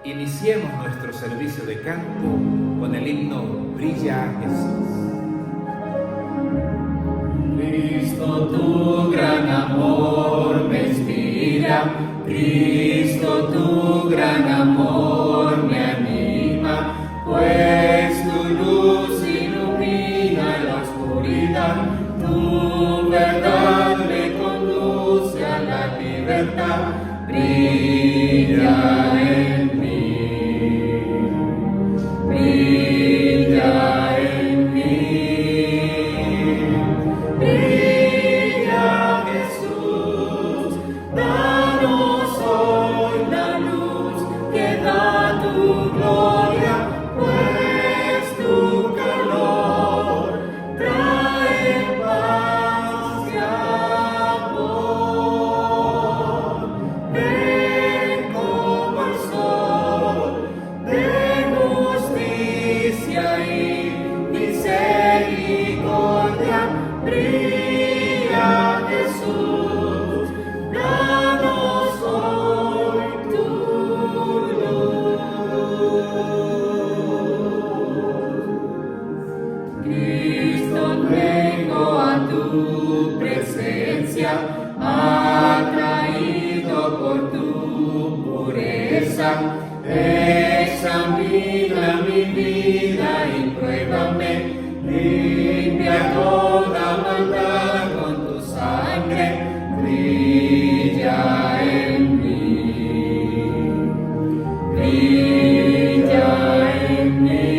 Iniciemos nuestro servicio de canto con el himno Brilla Jesús. Cristo, tu gran amor me inspira, Cristo, tu gran amor me anima, pues tu luz ilumina la oscuridad, tu verdad me conduce a la libertad, brilla en mí, brilla en mí, brilla Jesús, danos hoy la luz que da tu gloria, pues tu calor trae paz y amor. Ven como el sol de justicia y misericordia, brilla Jesús, danos hoy tu luz. Cristo, vengo a tu presencia, atraído por tu pureza. Examina mi vida y pruébame, limpia toda maldad con tu sangre, brilla en mí, brilla en mí,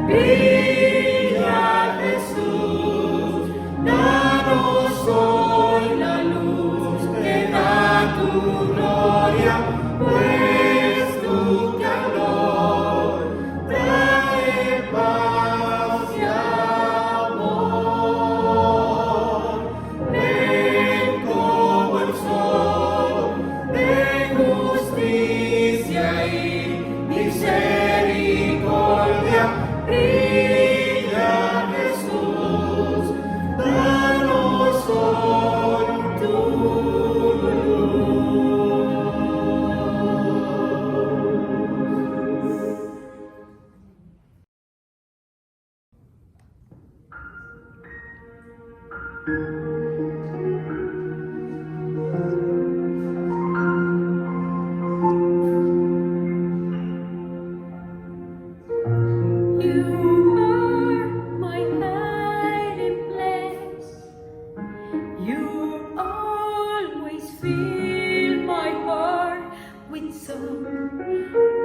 brilla Jesús, danos hoy la luz que da tu gloria, pues tu calor trae paz y amor. Ven como el sol de justicia y misericordia, brilla Jesús, danos hoy tu luz. You are my hiding place. You always fill my heart with song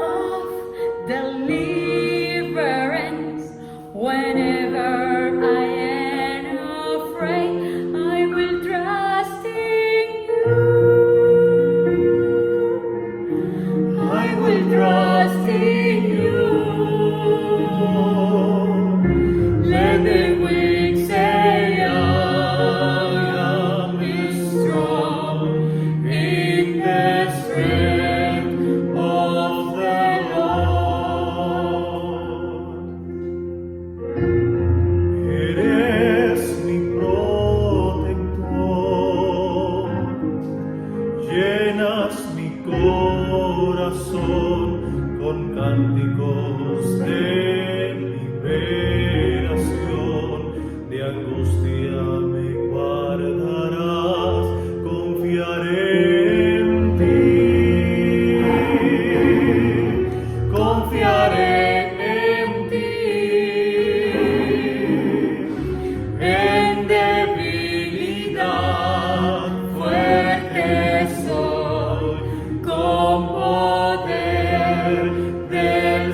of deliverance. Whenever I am afraid, I will trust in you. I will trust in you. Let the weak say, I am strong in the strength of the Lord. Eres mi protector, llenas mi corazón con cánticos de liberación, de angustia me guardarás, confiaré en ti, confiaré en ti. En debilidad fuerte soy, con poder del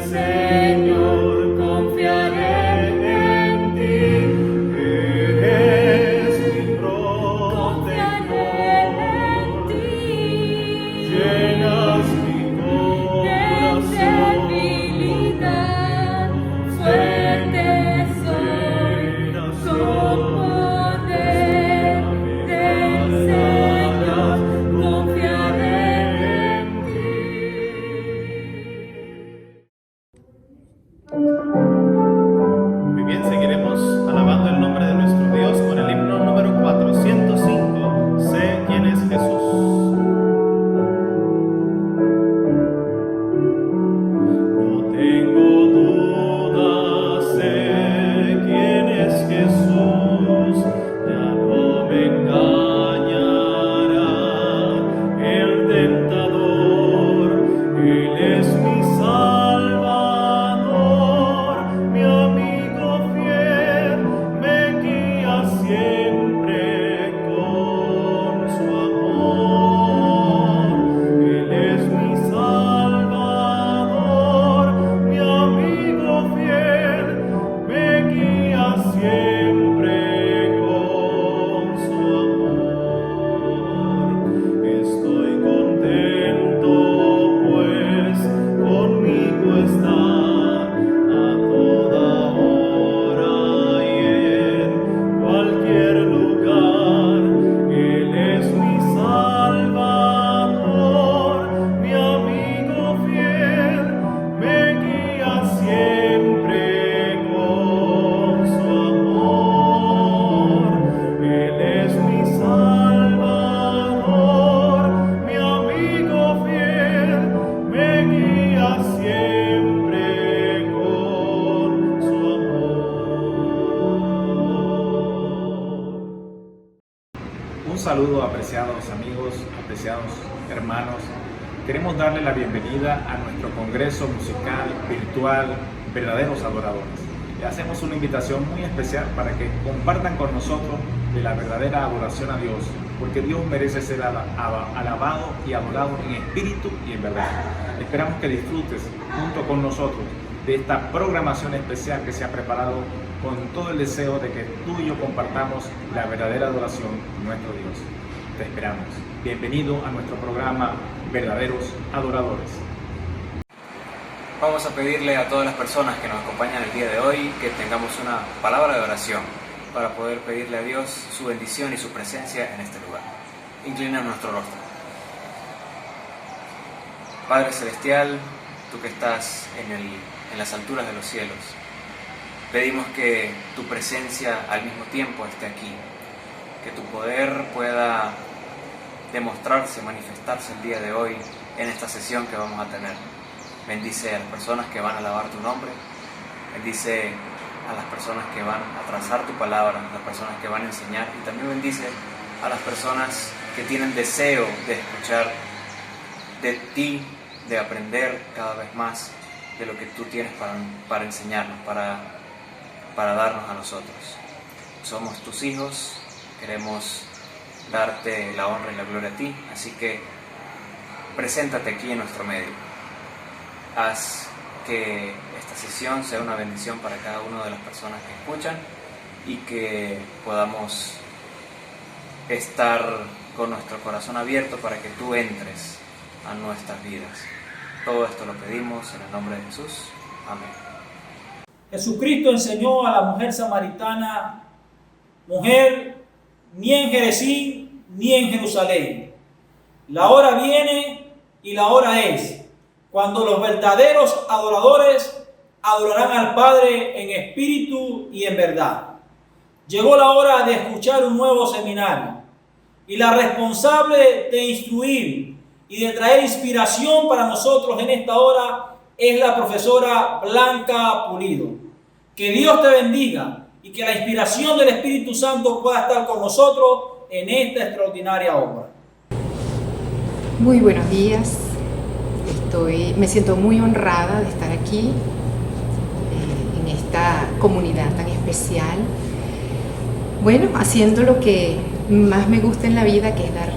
Un saludo, apreciados amigos, apreciados hermanos. Queremos darle la bienvenida a nuestro congreso musical virtual Verdaderos Adoradores. Le hacemos una invitación muy especial para que compartan con nosotros de la verdadera adoración a Dios, porque Dios merece ser alabado y adorado en espíritu y en verdad. Esperamos que disfrutes junto con nosotros de esta programación especial que se ha preparado con todo el deseo de que tú y yo compartamos la verdadera adoración a nuestro Dios. Te esperamos. Bienvenido a nuestro programa Verdaderos Adoradores. Vamos a pedirle a todas las personas que nos acompañan el día de hoy que tengamos una palabra de oración para poder pedirle a Dios su bendición y su presencia en este lugar. Inclina nuestro rostro. Padre Celestial, tú que estás en las alturas de los cielos, pedimos que tu presencia al mismo tiempo esté aquí, que tu poder pueda demostrarse, manifestarse el día de hoy en esta sesión que vamos a tener. Bendice a las personas que van a alabar tu nombre, bendice a las personas que van a trazar tu palabra, a las personas que van a enseñar, y también bendice a las personas que tienen deseo de escuchar de ti, de aprender cada vez más de lo que tú tienes para enseñarnos, para darnos a nosotros. Somos tus hijos, queremos darte la honra y la gloria a ti, así que preséntate aquí en nuestro medio. Haz que esta sesión sea una bendición para cada una de las personas que escuchan y que podamos estar con nuestro corazón abierto para que tú entres a nuestras vidas. Todo esto lo pedimos en el nombre de Jesús. Amén. Jesucristo enseñó a la mujer samaritana: mujer, ni en Jerezín ni en Jerusalén. La hora viene y la hora es cuando los verdaderos adoradores adorarán al Padre en espíritu y en verdad. Llegó la hora de escuchar un nuevo seminario, y la responsable de instruir y de traer inspiración para nosotros en esta hora es la profesora Blanca Pulido. Que Dios te bendiga y que la inspiración del Espíritu Santo pueda estar con nosotros en esta extraordinaria obra. Muy buenos días. Me siento muy honrada de estar aquí en esta comunidad tan especial. Bueno, haciendo lo que más me gusta en la vida, que es dar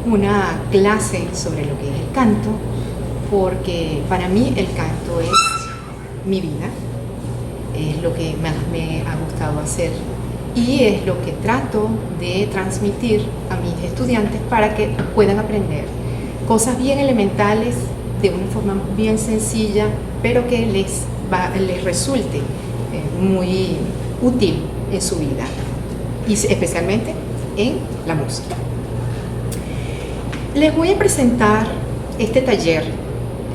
una clase sobre lo que es el canto, porque para mí el canto es mi vida, es lo que más me ha gustado hacer y es lo que trato de transmitir a mis estudiantes para que puedan aprender cosas bien elementales de una forma bien sencilla, pero que les resulte muy útil en su vida y especialmente en la música. Les voy a presentar este taller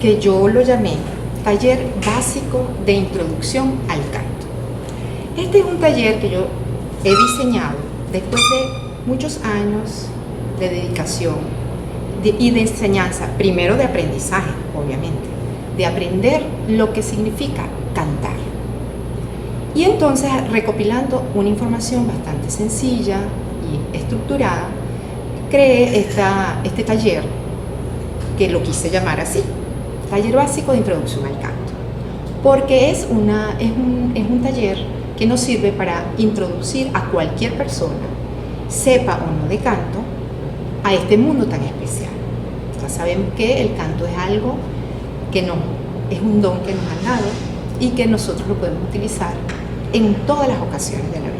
que yo lo llamé Taller Básico de Introducción al Canto. Este es un taller que yo he diseñado después de muchos años de dedicación y de enseñanza, primero de aprendizaje, obviamente, de aprender lo que significa cantar. Y entonces, recopilando una información bastante sencilla y estructurada, creé este taller que lo quise llamar así, Taller Básico de Introducción al Canto, porque es un taller que nos sirve para introducir a cualquier persona, sepa o no de canto, a este mundo tan especial. Ya sabemos que el canto es algo que es un don que nos han dado y que nosotros lo podemos utilizar en todas las ocasiones de la vida.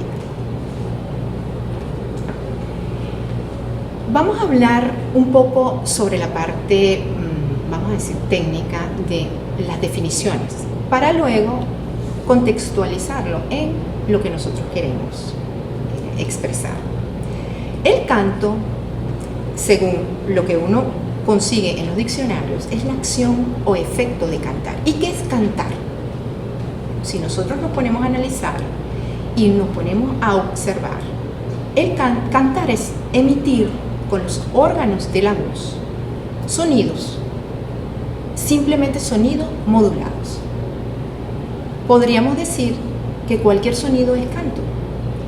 Vamos a hablar un poco sobre la parte, vamos a decir, técnica de las definiciones, para luego contextualizarlo en lo que nosotros queremos expresar. El canto, según lo que uno consigue en los diccionarios, es la acción o efecto de cantar. ¿Y qué es cantar? Si nosotros nos ponemos a analizar y nos ponemos a observar, cantar es emitir con los órganos de la voz sonidos, simplemente sonidos modulados. Podríamos decir que cualquier sonido es canto.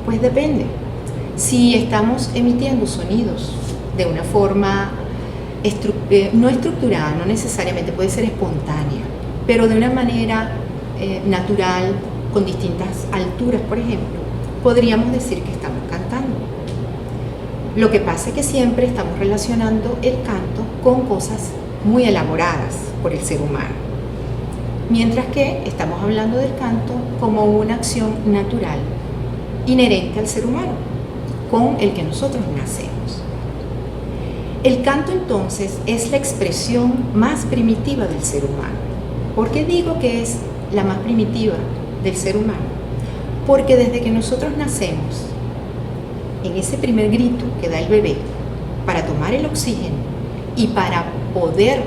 Pues depende. si estamos emitiendo sonidos de una forma no estructurada, no necesariamente, puede ser espontánea, pero de una manera natural, con distintas alturas, por ejemplo, podríamos decir que estamos cantando. Lo que pasa es que siempre estamos relacionando el canto con cosas muy elaboradas por el ser humano, mientras que estamos hablando del canto como una acción natural, inherente al ser humano, con el que nosotros nacemos. El canto entonces es la expresión más primitiva del ser humano. ¿Por qué digo que es la más primitiva del ser humano? Porque desde que nosotros nacemos, en ese primer grito que da el bebé para tomar el oxígeno y para poder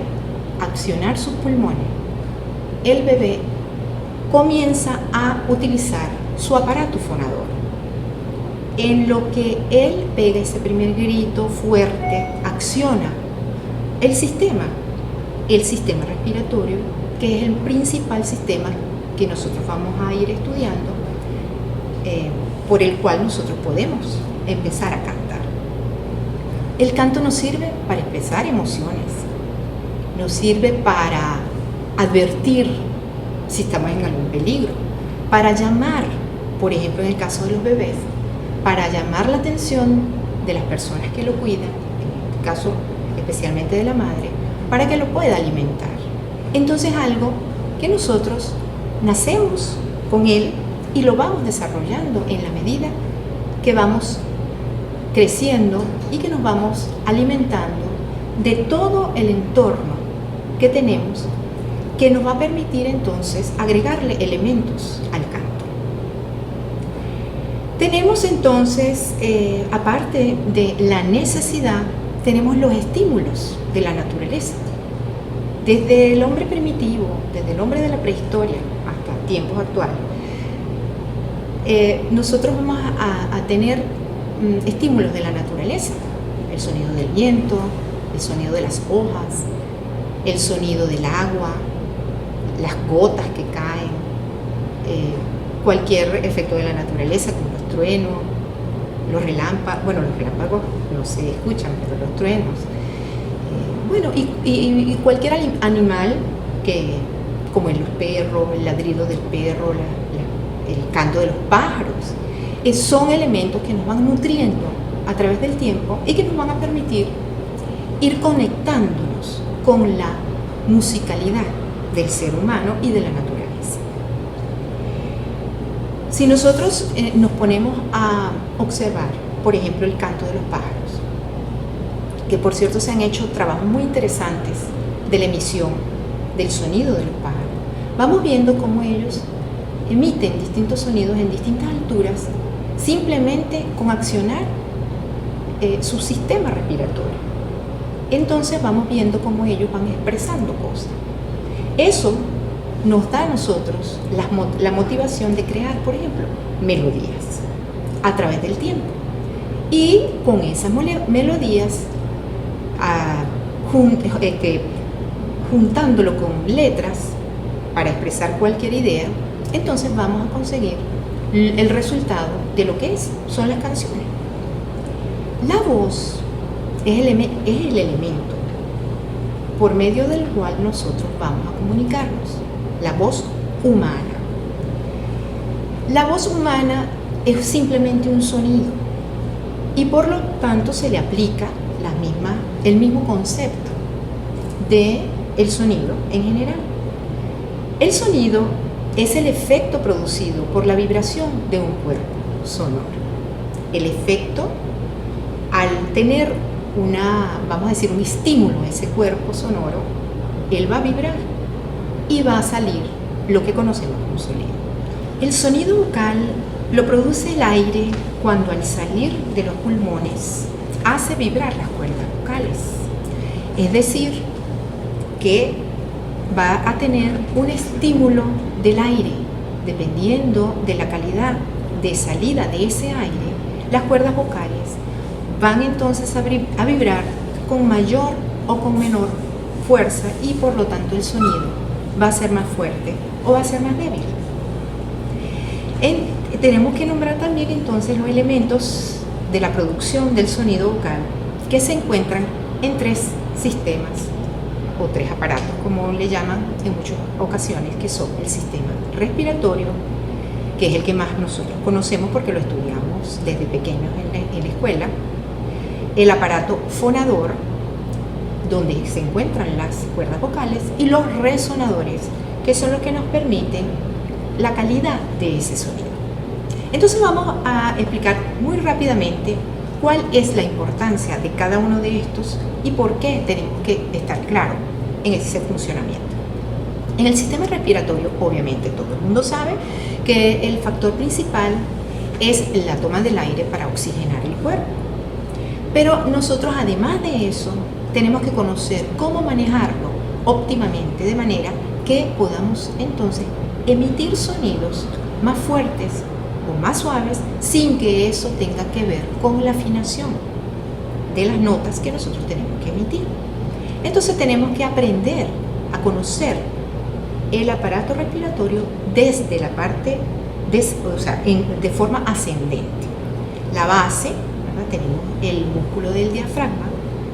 accionar sus pulmones, el bebé comienza a utilizar su aparato fonador. En lo que él pega ese primer grito fuerte, acciona el sistema respiratorio, que es el principal sistema que nosotros vamos a ir estudiando, por el cual nosotros podemos empezar a cantar. El canto nos sirve para expresar emociones, nos sirve para advertir si estamos en algún peligro, para llamar, por ejemplo en el caso de los bebés, para llamar la atención de las personas que lo cuidan, en este caso especialmente de la madre, para que lo pueda alimentar. Entonces algo que nosotros nacemos con él y lo vamos desarrollando en la medida que vamos creciendo y que nos vamos alimentando de todo el entorno que tenemos, que nos va a permitir entonces agregarle elementos al canto. Tenemos entonces, aparte de la necesidad, tenemos los estímulos de la naturaleza. Desde el hombre primitivo, desde el hombre de la prehistoria hasta tiempos actuales, nosotros vamos a tener estímulos de la naturaleza, el sonido del viento, el sonido de las hojas, el sonido del agua, las gotas que caen, cualquier efecto de la naturaleza como los truenos, los relámpagos, bueno, los relámpagos no se escuchan, pero los truenos, bueno, y cualquier animal que, como los perros, el ladrido del perro, el canto de los pájaros, son elementos que nos van nutriendo a través del tiempo y que nos van a permitir ir conectándonos con la musicalidad del ser humano y de la naturaleza. Si nosotros nos ponemos a observar, por ejemplo, el canto de los pájaros, que por cierto se han hecho trabajos muy interesantes de la emisión del sonido de los pájaros, vamos viendo cómo ellos emiten distintos sonidos en distintas alturas simplemente con accionar su sistema respiratorio. Entonces vamos viendo cómo ellos van expresando cosas. Eso nos da a nosotros la motivación de crear, por ejemplo, melodías a través del tiempo. Y con esas melodías, juntándolo con letras para expresar cualquier idea, entonces vamos a conseguir el resultado de lo que son las canciones. La voz es el elemento por medio del cual nosotros vamos a comunicarnos, la voz humana. La voz humana es simplemente un sonido y por lo tanto se le aplica el mismo concepto del sonido en general. El sonido es el efecto producido por la vibración de un cuerpo sonoro. El efecto, al tener vamos a decir, un estímulo a ese cuerpo sonoro, él va a vibrar y va a salir lo que conocemos como sonido. El sonido vocal lo produce el aire cuando al salir de los pulmones hace vibrar las cuerdas vocales. Es decir, que va a tener un estímulo del aire. Dependiendo de la calidad de salida de ese aire, las cuerdas vocales van entonces a vibrar con mayor o con menor fuerza y por lo tanto el sonido va a ser más fuerte o va a ser más débil. Tenemos que nombrar también entonces los elementos de la producción del sonido vocal que se encuentran en 3 sistemas o 3 aparatos, como le llaman en muchas ocasiones, que son el sistema respiratorio, que es el que más nosotros conocemos porque lo estudiamos desde pequeños en la escuela, el aparato fonador, donde se encuentran las cuerdas vocales, y los resonadores, que son los que nos permiten la calidad de ese sonido. Entonces vamos a explicar muy rápidamente cuál es la importancia de cada uno de estos y por qué tenemos que estar claros en ese funcionamiento. En el sistema respiratorio, obviamente todo el mundo sabe que el factor principal es la toma del aire para oxigenar el cuerpo. Pero nosotros, además de eso, tenemos que conocer cómo manejarlo óptimamente, de manera que podamos entonces emitir sonidos más fuertes o más suaves sin que eso tenga que ver con la afinación de las notas que nosotros tenemos que emitir. Entonces tenemos que aprender a conocer el aparato respiratorio desde la parte, de forma ascendente. La base, ¿verdad? Tenemos el músculo del diafragma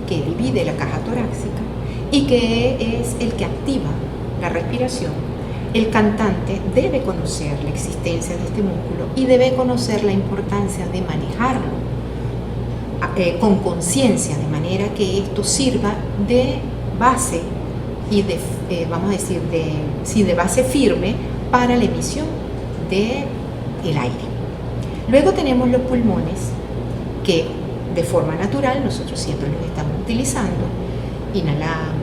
que divide la caja torácica y que es el que activa la respiración. El cantante debe conocer la existencia de este músculo y debe conocer la importancia de manejarlo con conciencia, de manera que esto sirva de base y de, vamos a decir, de base firme para la emisión del aire. Luego tenemos los pulmones, que de forma natural nosotros siempre los estamos utilizando. Inhalamos,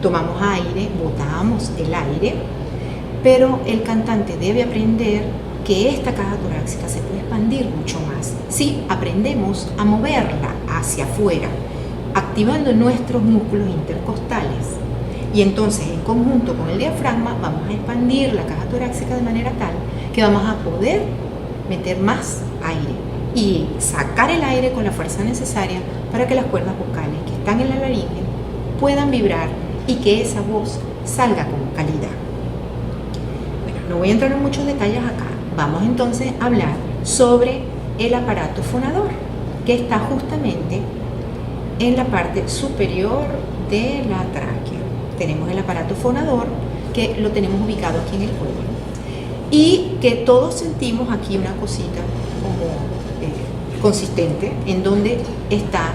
tomamos aire, botamos el aire, pero el cantante debe aprender que esta caja torácica se puede expandir mucho más si aprendemos a moverla hacia afuera, activando nuestros músculos intercostales. Y entonces, en conjunto con el diafragma, vamos a expandir la caja torácica de manera tal que vamos a poder meter más aire y sacar el aire con la fuerza necesaria para que las cuerdas vocales que están en la laringe puedan vibrar y que esa voz salga con calidad. Bueno, no voy a entrar en muchos detalles acá. Vamos entonces a hablar sobre el aparato fonador, que está justamente en la parte superior de la tráquea. Tenemos el aparato fonador, que lo tenemos ubicado aquí en el cuello, y que todos sentimos aquí una cosita como consistente, en donde está,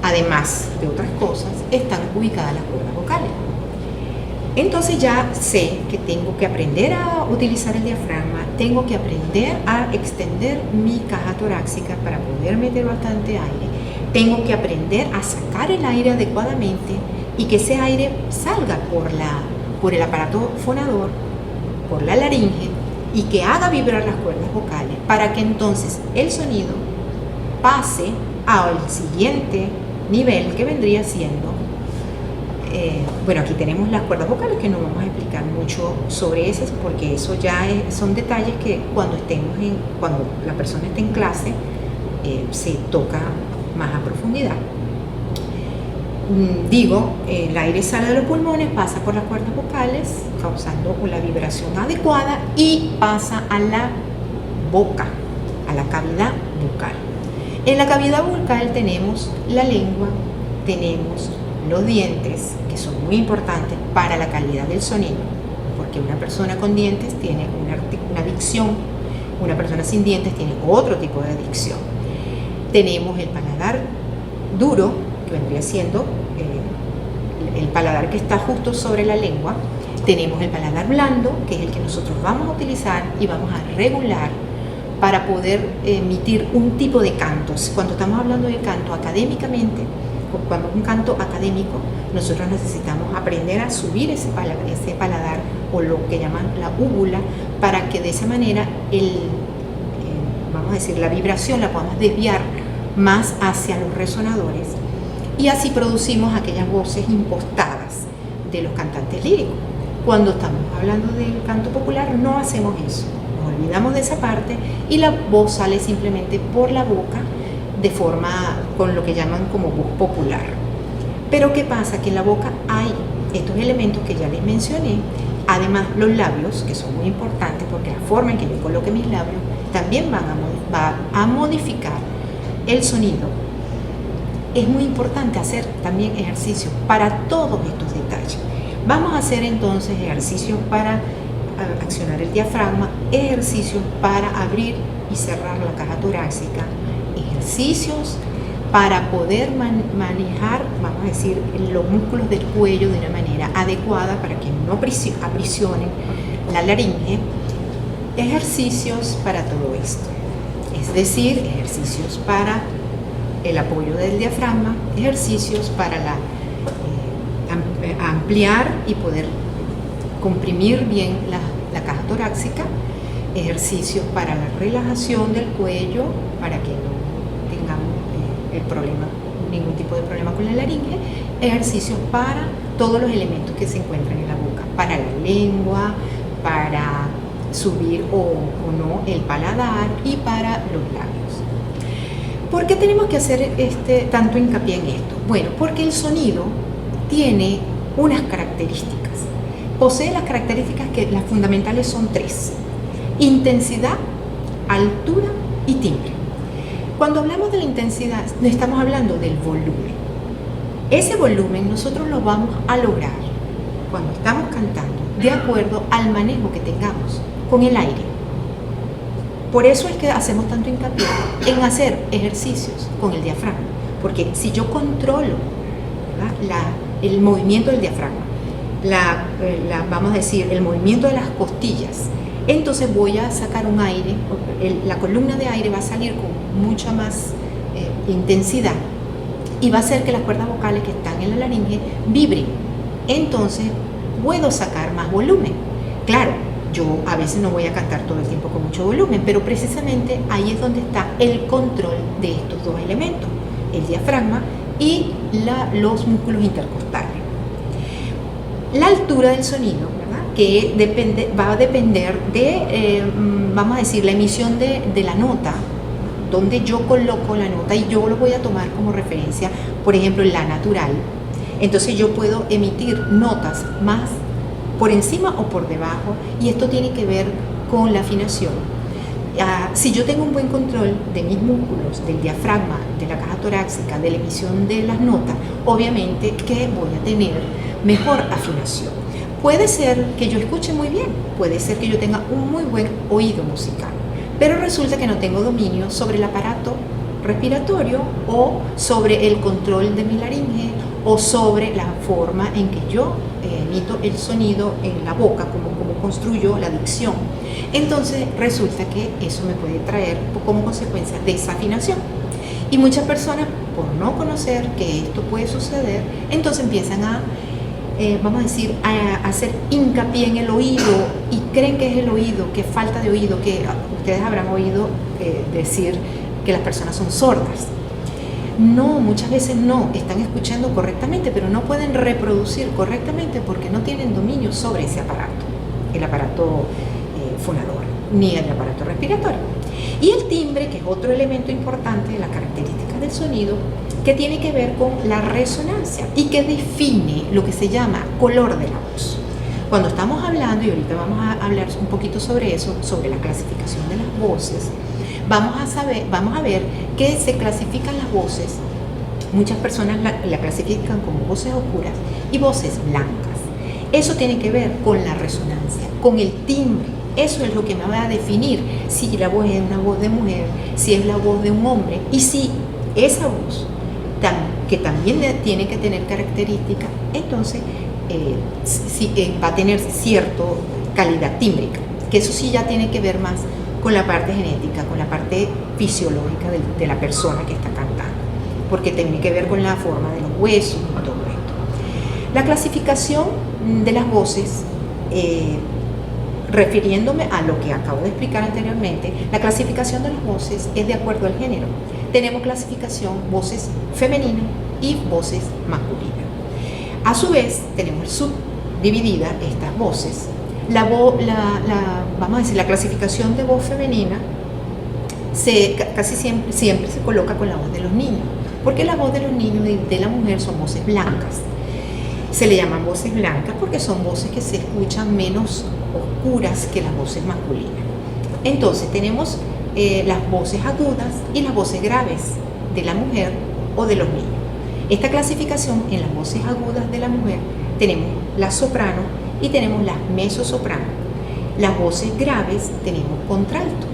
además de otras cosas, están ubicadas las cuerdas vocales. Entonces ya sé que tengo que aprender a utilizar el diafragma, tengo que aprender a extender mi caja torácica para poder meter bastante aire, tengo que aprender a sacar el aire adecuadamente y que ese aire salga por el aparato fonador, por la laringe, y que haga vibrar las cuerdas vocales para que entonces el sonido pase al siguiente nivel, que vendría siendo, bueno, aquí tenemos las cuerdas vocales, que no vamos a explicar mucho sobre esas porque eso ya son detalles que cuando la persona esté en clase se toca más a profundidad. El aire sale de los pulmones, pasa por las cuerdas vocales, causando la vibración adecuada y pasa a la boca, a la cavidad bucal. En la cavidad bucal tenemos la lengua, tenemos los dientes, que son muy importantes para la calidad del sonido, porque una persona con dientes tiene una dicción, una persona sin dientes tiene otro tipo de dicción. Tenemos el paladar duro, que vendría siendo el paladar que está justo sobre la lengua. Tenemos el paladar blando, que es el que nosotros vamos a utilizar y vamos a regular para poder emitir un tipo de cantos. Cuando estamos hablando de canto académicamente, cuando es un canto académico, nosotros necesitamos aprender a subir ese paladar o lo que llaman la úvula, para que de esa manera vamos a decir, la vibración la podamos desviar más hacia los resonadores, y así producimos aquellas voces impostadas de los cantantes líricos. Cuando estamos hablando del canto popular no hacemos eso, nos olvidamos de esa parte y la voz sale simplemente por la boca, de forma con lo que llaman como voz popular. Pero ¿qué pasa? Que en la boca hay estos elementos que ya les mencioné, además los labios, que son muy importantes porque la forma en que yo coloque mis labios también va a modificar el sonido, es muy importante hacer también ejercicios para todos estos detalles. Vamos a hacer entonces ejercicios para accionar el diafragma, ejercicios para abrir y cerrar la caja torácica, ejercicios para poder manejar, vamos a decir, los músculos del cuello de una manera adecuada para que no aprisionen la laringe, ejercicios para todo esto, es decir, ejercicios para el apoyo del diafragma, ejercicios para ampliar y poder comprimir bien la caja torácica, ejercicios para la relajación del cuello, para que no tengamos ningún tipo de problema con la laringe, ejercicios para todos los elementos que se encuentran en la boca, para la lengua, para subir o no el paladar y para los labios. ¿Por qué tenemos que hacer tanto hincapié en esto? Bueno, porque el sonido tiene unas características. Posee las características que las fundamentales son 3: intensidad, altura y timbre. Cuando hablamos de la intensidad, no estamos hablando del volumen. Ese volumen nosotros lo vamos a lograr cuando estamos cantando de acuerdo al manejo que tengamos con el aire. Por eso es que hacemos tanto hincapié en hacer ejercicios con el diafragma, porque si yo controlo, ¿verdad?, el movimiento del diafragma, vamos a decir, el movimiento de las costillas, entonces voy a sacar un aire, la columna de aire va a salir con mucha más intensidad y va a hacer que las cuerdas vocales que están en la laringe vibren. Entonces puedo sacar más volumen. Claro, yo a veces no voy a cantar todo el tiempo con mucho volumen, pero precisamente ahí es donde está el control de estos dos elementos, el diafragma y los músculos intercostales. La altura del sonido, ¿verdad?, que va a depender de, vamos a decir, la emisión de la nota, donde yo coloco la nota y yo lo voy a tomar como referencia, por ejemplo, la natural. Entonces yo puedo emitir notas más por encima o por debajo, y esto tiene que ver con la afinación. Si yo tengo un buen control de mis músculos, del diafragma, de la caja torácica, de la emisión de las notas, obviamente que voy a tener mejor afinación. Puede ser que yo escuche muy bien, puede ser que yo tenga un muy buen oído musical, pero resulta que no tengo dominio sobre el aparato respiratorio o sobre el control de mi laringe o sobre la forma en que yo emito el sonido en la boca, como construyo la dicción. Entonces resulta que eso me puede traer como consecuencia desafinación. Y muchas personas, por no conocer que esto puede suceder, entonces empiezan vamos a decir, a hacer hincapié en el oído y creen que es el oído, que falta de oído, que ustedes habrán oído decir que las personas son sordas. No, muchas veces no, están escuchando correctamente, pero no pueden reproducir correctamente porque no tienen dominio sobre ese aparato, el aparato fonador, ni el aparato respiratorio. Y el timbre, que es otro elemento importante de las características del sonido, que tiene que ver con la resonancia y que define lo que se llama color de la voz. Cuando estamos hablando, y ahorita vamos a hablar un poquito sobre eso, sobre la clasificación de las voces, vamos a ver que se clasifican las voces. Muchas personas la clasifican como voces oscuras y voces blancas. Eso tiene que ver con la resonancia, con el timbre. Eso es lo que me va a definir si la voz es una voz de mujer, si es la voz de un hombre, y si esa voz, que también tiene que tener características, entonces va a tener cierta calidad tímbrica, que eso sí ya tiene que ver más con la parte genética, con la parte fisiológica de la persona que está cantando, porque tiene que ver con la forma de los huesos y todo esto. La clasificación de las voces, refiriéndome a lo que acabo de explicar anteriormente, la clasificación de las voces es de acuerdo al género. Tenemos clasificación voces femeninas y voces masculinas. A su vez, tenemos subdividida estas voces. Vamos a decir, la clasificación de voz femenina casi siempre se coloca con la voz de los niños, porque la voz de los niños y de la mujer son voces blancas. Se le llaman voces blancas porque son voces que se escuchan menos oscuras que las voces masculinas. Entonces tenemos las voces agudas y las voces graves. de la mujer o de los niños. Esta clasificación, en las voces agudas de la mujer tenemos la soprano y tenemos las mezzosoprano. Las voces graves tenemos contralto.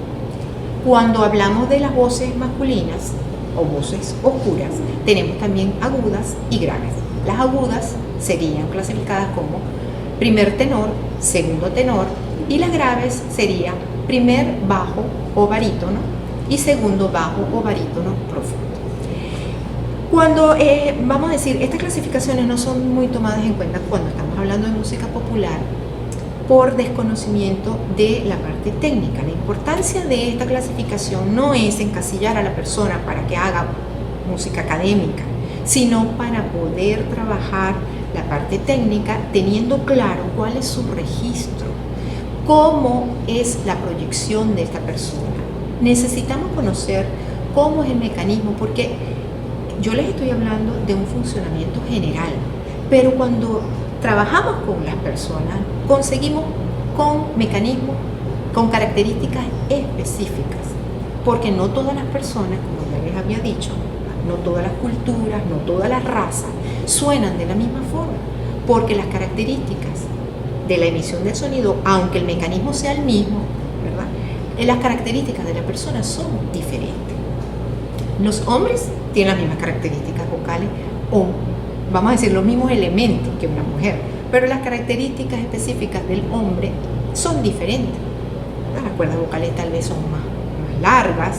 Cuando hablamos de las voces masculinas o voces oscuras, tenemos también agudas y graves. Las agudas serían clasificadas como primer tenor, segundo tenor, y las graves serían primer bajo o barítono y segundo bajo o barítono profundo. Cuando, vamos a decir, estas clasificaciones no son muy tomadas en cuenta cuando estamos hablando de música popular por desconocimiento de la parte técnica. La importancia de esta clasificación no es encasillar a la persona para que haga música académica, sino para poder trabajar la parte técnica teniendo claro cuál es su registro, cómo es la proyección de esta persona. Necesitamos conocer cómo es el mecanismo, porque yo les estoy hablando de un funcionamiento general, pero cuando trabajamos con las personas, conseguimos con mecanismos, con características específicas, porque no todas las personas, como ya les había dicho, no todas las culturas, no todas las razas suenan de la misma forma, porque las características de la emisión del sonido, aunque el mecanismo sea el mismo, ¿verdad? Las características de la persona son diferentes. Los hombres tienen las mismas características vocales o, vamos a decir, los mismos elementos que una mujer, pero las características específicas del hombre son diferentes. Las cuerdas vocales tal vez son más largas,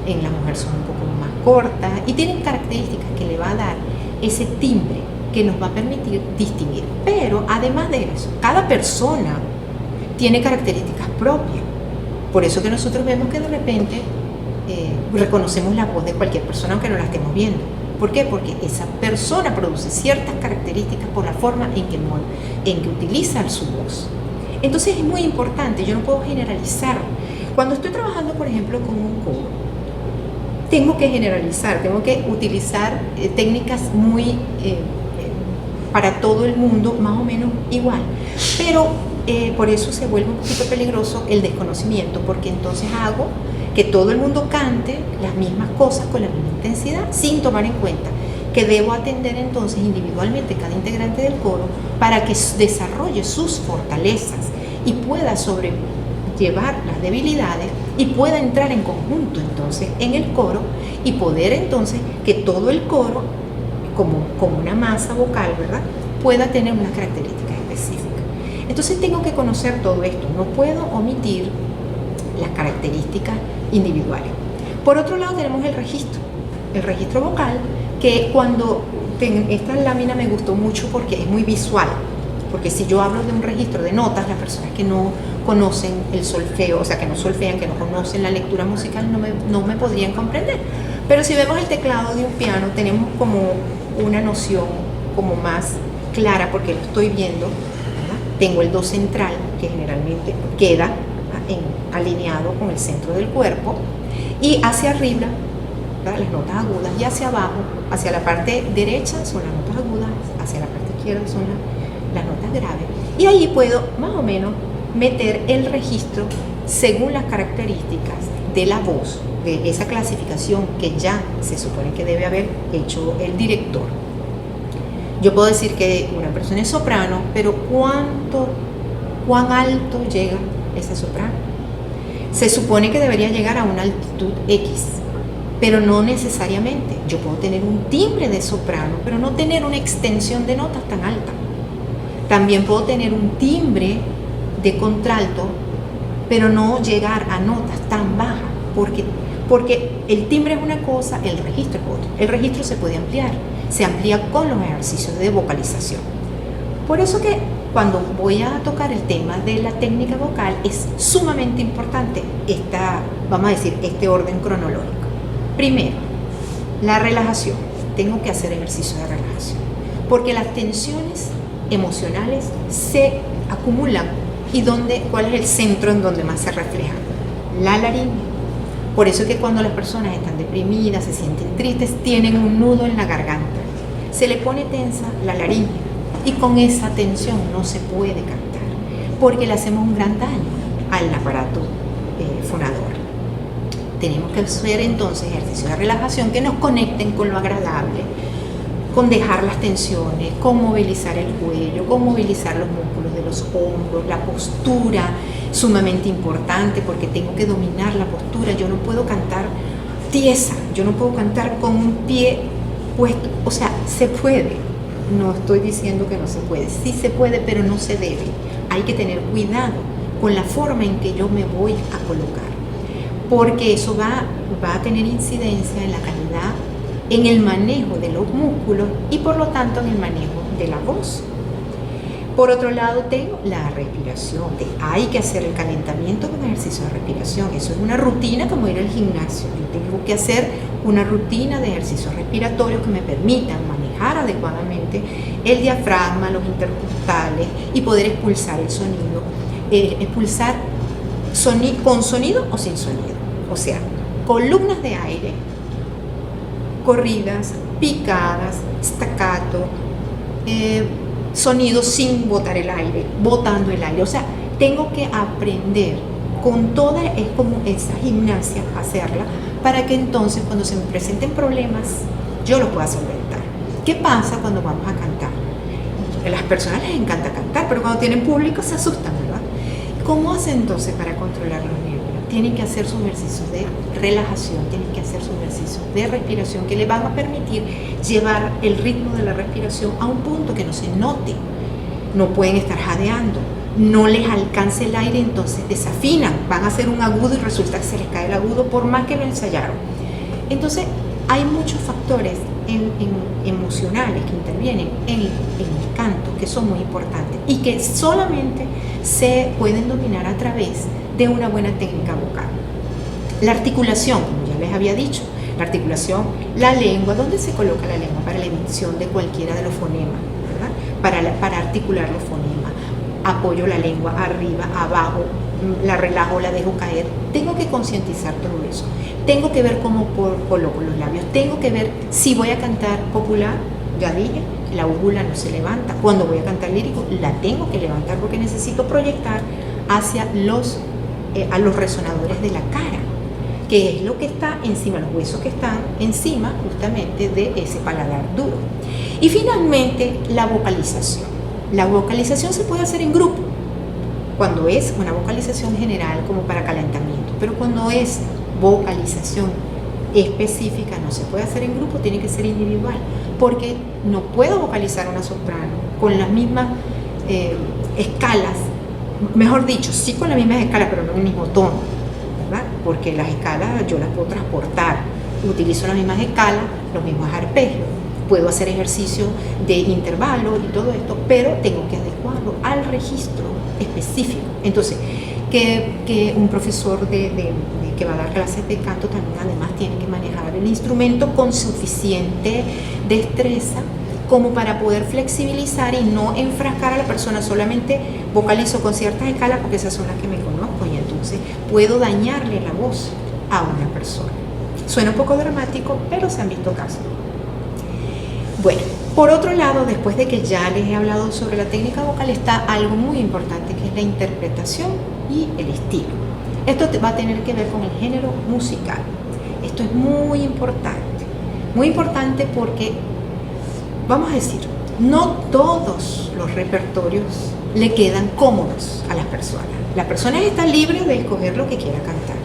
en la mujer son un poco más cortas y tienen características que le va a dar ese timbre que nos va a permitir distinguir. Pero además de eso, cada persona tiene características propias. Por eso que nosotros vemos que de repente reconocemos la voz de cualquier persona aunque no la estemos viendo. ¿Por qué? Porque esa persona produce ciertas características por la forma en que utiliza su voz. Entonces es muy importante, yo no puedo generalizar. Cuando estoy trabajando, por ejemplo, con un coro, tengo que generalizar, tengo que utilizar técnicas muy para todo el mundo más o menos igual. Pero por eso se vuelve un poquito peligroso el desconocimiento, porque entonces hago que todo el mundo cante las mismas cosas con la misma intensidad, sin tomar en cuenta que debo atender entonces individualmente cada integrante del coro para que desarrolle sus fortalezas y pueda sobrellevar las debilidades y pueda entrar en conjunto entonces en el coro y poder entonces que todo el coro, como una masa vocal, ¿verdad?, pueda tener unas características específicas. Entonces tengo que conocer todo esto, no puedo omitir las características individuales. Por otro lado tenemos el registro vocal, que cuando esta lámina me gustó mucho porque es muy visual, porque si yo hablo de un registro de notas, las personas que no conocen el solfeo, o sea que no solfean, que no conocen la lectura musical, no me podrían comprender. Pero si vemos el teclado de un piano, tenemos como una noción como más clara porque lo estoy viendo, ¿verdad? Tengo el do central que generalmente queda alineado con el centro del cuerpo, y hacia arriba, ¿verdad?, las notas agudas, y hacia abajo, hacia la parte derecha son las notas agudas, hacia la parte izquierda son las notas graves, y ahí puedo más o menos meter el registro según las características de la voz, de esa clasificación que ya se supone que debe haber hecho el director. Yo puedo decir que una persona es soprano, pero ¿cuán alto llega esa soprano? Se supone que debería llegar a una altitud X, pero no necesariamente. Yo puedo tener un timbre de soprano, pero no tener una extensión de notas tan alta. También puedo tener un timbre de contralto, pero no llegar a notas tan bajas, porque el timbre es una cosa, el registro es otra. El registro se puede ampliar, se amplía con los ejercicios de vocalización. Por eso que cuando voy a tocar el tema de la técnica vocal es sumamente importante vamos a decir, este orden cronológico. Primero, la relajación. Tengo que hacer ejercicio de relajación, porque las tensiones emocionales se acumulan. ¿Y cuál es el centro en donde más se refleja? La laringe. Por eso es que cuando las personas están deprimidas, se sienten tristes, tienen un nudo en la garganta. Se le pone tensa la laringe y con esa tensión no se puede cantar, porque le hacemos un gran daño al aparato fonador. Tenemos que hacer entonces ejercicios de relajación que nos conecten con lo agradable, con dejar las tensiones, con movilizar el cuello, con movilizar los músculos de los hombros, la postura, sumamente importante porque tengo que dominar la postura. Yo no puedo cantar tiesa, yo no puedo cantar con un pie puesto, o sea, se puede, no estoy diciendo que no se puede, sí se puede, pero no se debe. Hay que tener cuidado con la forma en que yo me voy a colocar, porque eso va a tener incidencia en la calidad, en el manejo de los músculos y por lo tanto en el manejo de la voz. Por otro lado tengo la respiración. Hay que hacer el calentamiento con ejercicio de respiración. Eso es una rutina como ir al gimnasio. Yo tengo que hacer una rutina de ejercicios respiratorios que me permitan manejar adecuadamente el diafragma, los intercostales y poder expulsar el sonido. Expulsar con sonido o sin sonido. O sea, columnas de aire, corridas, picadas, staccato, sonidos sin botar el aire, botando el aire. O sea, tengo que aprender con toda, es como esa gimnasia, hacerla, para que entonces cuando se me presenten problemas, yo lo pueda solventar. ¿Qué pasa cuando vamos a cantar? A las personas les encanta cantar, pero cuando tienen público se asustan, ¿verdad? ¿Cómo hacen entonces para controlar los nervios? Tienen que hacer sus ejercicios de relajación, tienen que hacer sus ejercicios de respiración que les van a permitir llevar el ritmo de la respiración a un punto que no se note. No pueden estar jadeando, no les alcance el aire, entonces desafinan, van a hacer un agudo y resulta que se les cae el agudo por más que lo ensayaron. Entonces hay muchos factores emocionales que intervienen en el canto, que son muy importantes y que solamente se pueden dominar a través de una buena técnica vocal. La articulación, como ya les había dicho, la articulación, la lengua, ¿dónde se coloca la lengua? Para la emisión de cualquiera de los fonemas, ¿verdad? Para articular los fonemas. Apoyo la lengua arriba, abajo, la relajo, la dejo caer. Tengo que concientizar todo eso. Tengo que ver cómo coloco los labios. Tengo que ver si voy a cantar popular, ya dije, la úvula no se levanta. Cuando voy a cantar lírico, la tengo que levantar porque necesito proyectar hacia a los resonadores de la cara, que es lo que está encima, los huesos que están encima justamente de ese paladar duro. Y finalmente, la vocalización. La vocalización se puede hacer en grupo, cuando es una vocalización general como para calentamiento, pero cuando es vocalización específica no se puede hacer en grupo, tiene que ser individual, porque no puedo vocalizar una soprano con las mismas escalas, mejor dicho, sí con las mismas escalas, pero no en el mismo tono, ¿verdad? Porque las escalas yo las puedo transportar, utilizo las mismas escalas, los mismos arpegios, puedo hacer ejercicio de intervalo y todo esto, pero tengo que adecuarlo al registro específico. Entonces, que un profesor que va a dar clases de canto también además tiene que manejar el instrumento con suficiente destreza como para poder flexibilizar y no enfrascar a la persona. Solamente vocalizo con ciertas escalas porque esas son las que me conozco y entonces puedo dañarle la voz a una persona. Suena un poco dramático, pero se han visto casos. Bueno, por otro lado, después de que ya les he hablado sobre la técnica vocal, está algo muy importante que es la interpretación y el estilo. Esto va a tener que ver con el género musical. Esto es muy importante porque, vamos a decir, no todos los repertorios le quedan cómodos a las personas. La persona está libre de escoger lo que quiera cantar.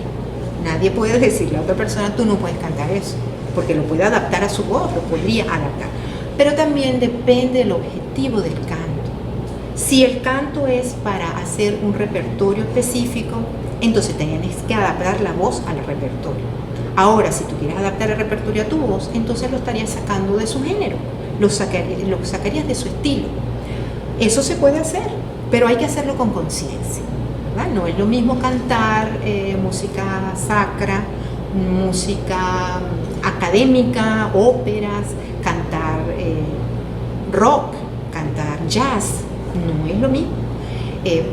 Nadie puede decirle a otra persona, tú no puedes cantar eso, porque lo puede adaptar a su voz, lo podría adaptar. Pero también depende del objetivo del canto. Si el canto es para hacer un repertorio específico, entonces tienes que adaptar la voz al repertorio. Ahora, si tú quieres adaptar el repertorio a tu voz, entonces lo estarías sacando de su género, lo sacarías de su estilo. Eso se puede hacer, pero hay que hacerlo con conciencia, ¿verdad? No es lo mismo cantar música sacra, música académica, óperas, cantar rock, cantar jazz, no es lo mismo,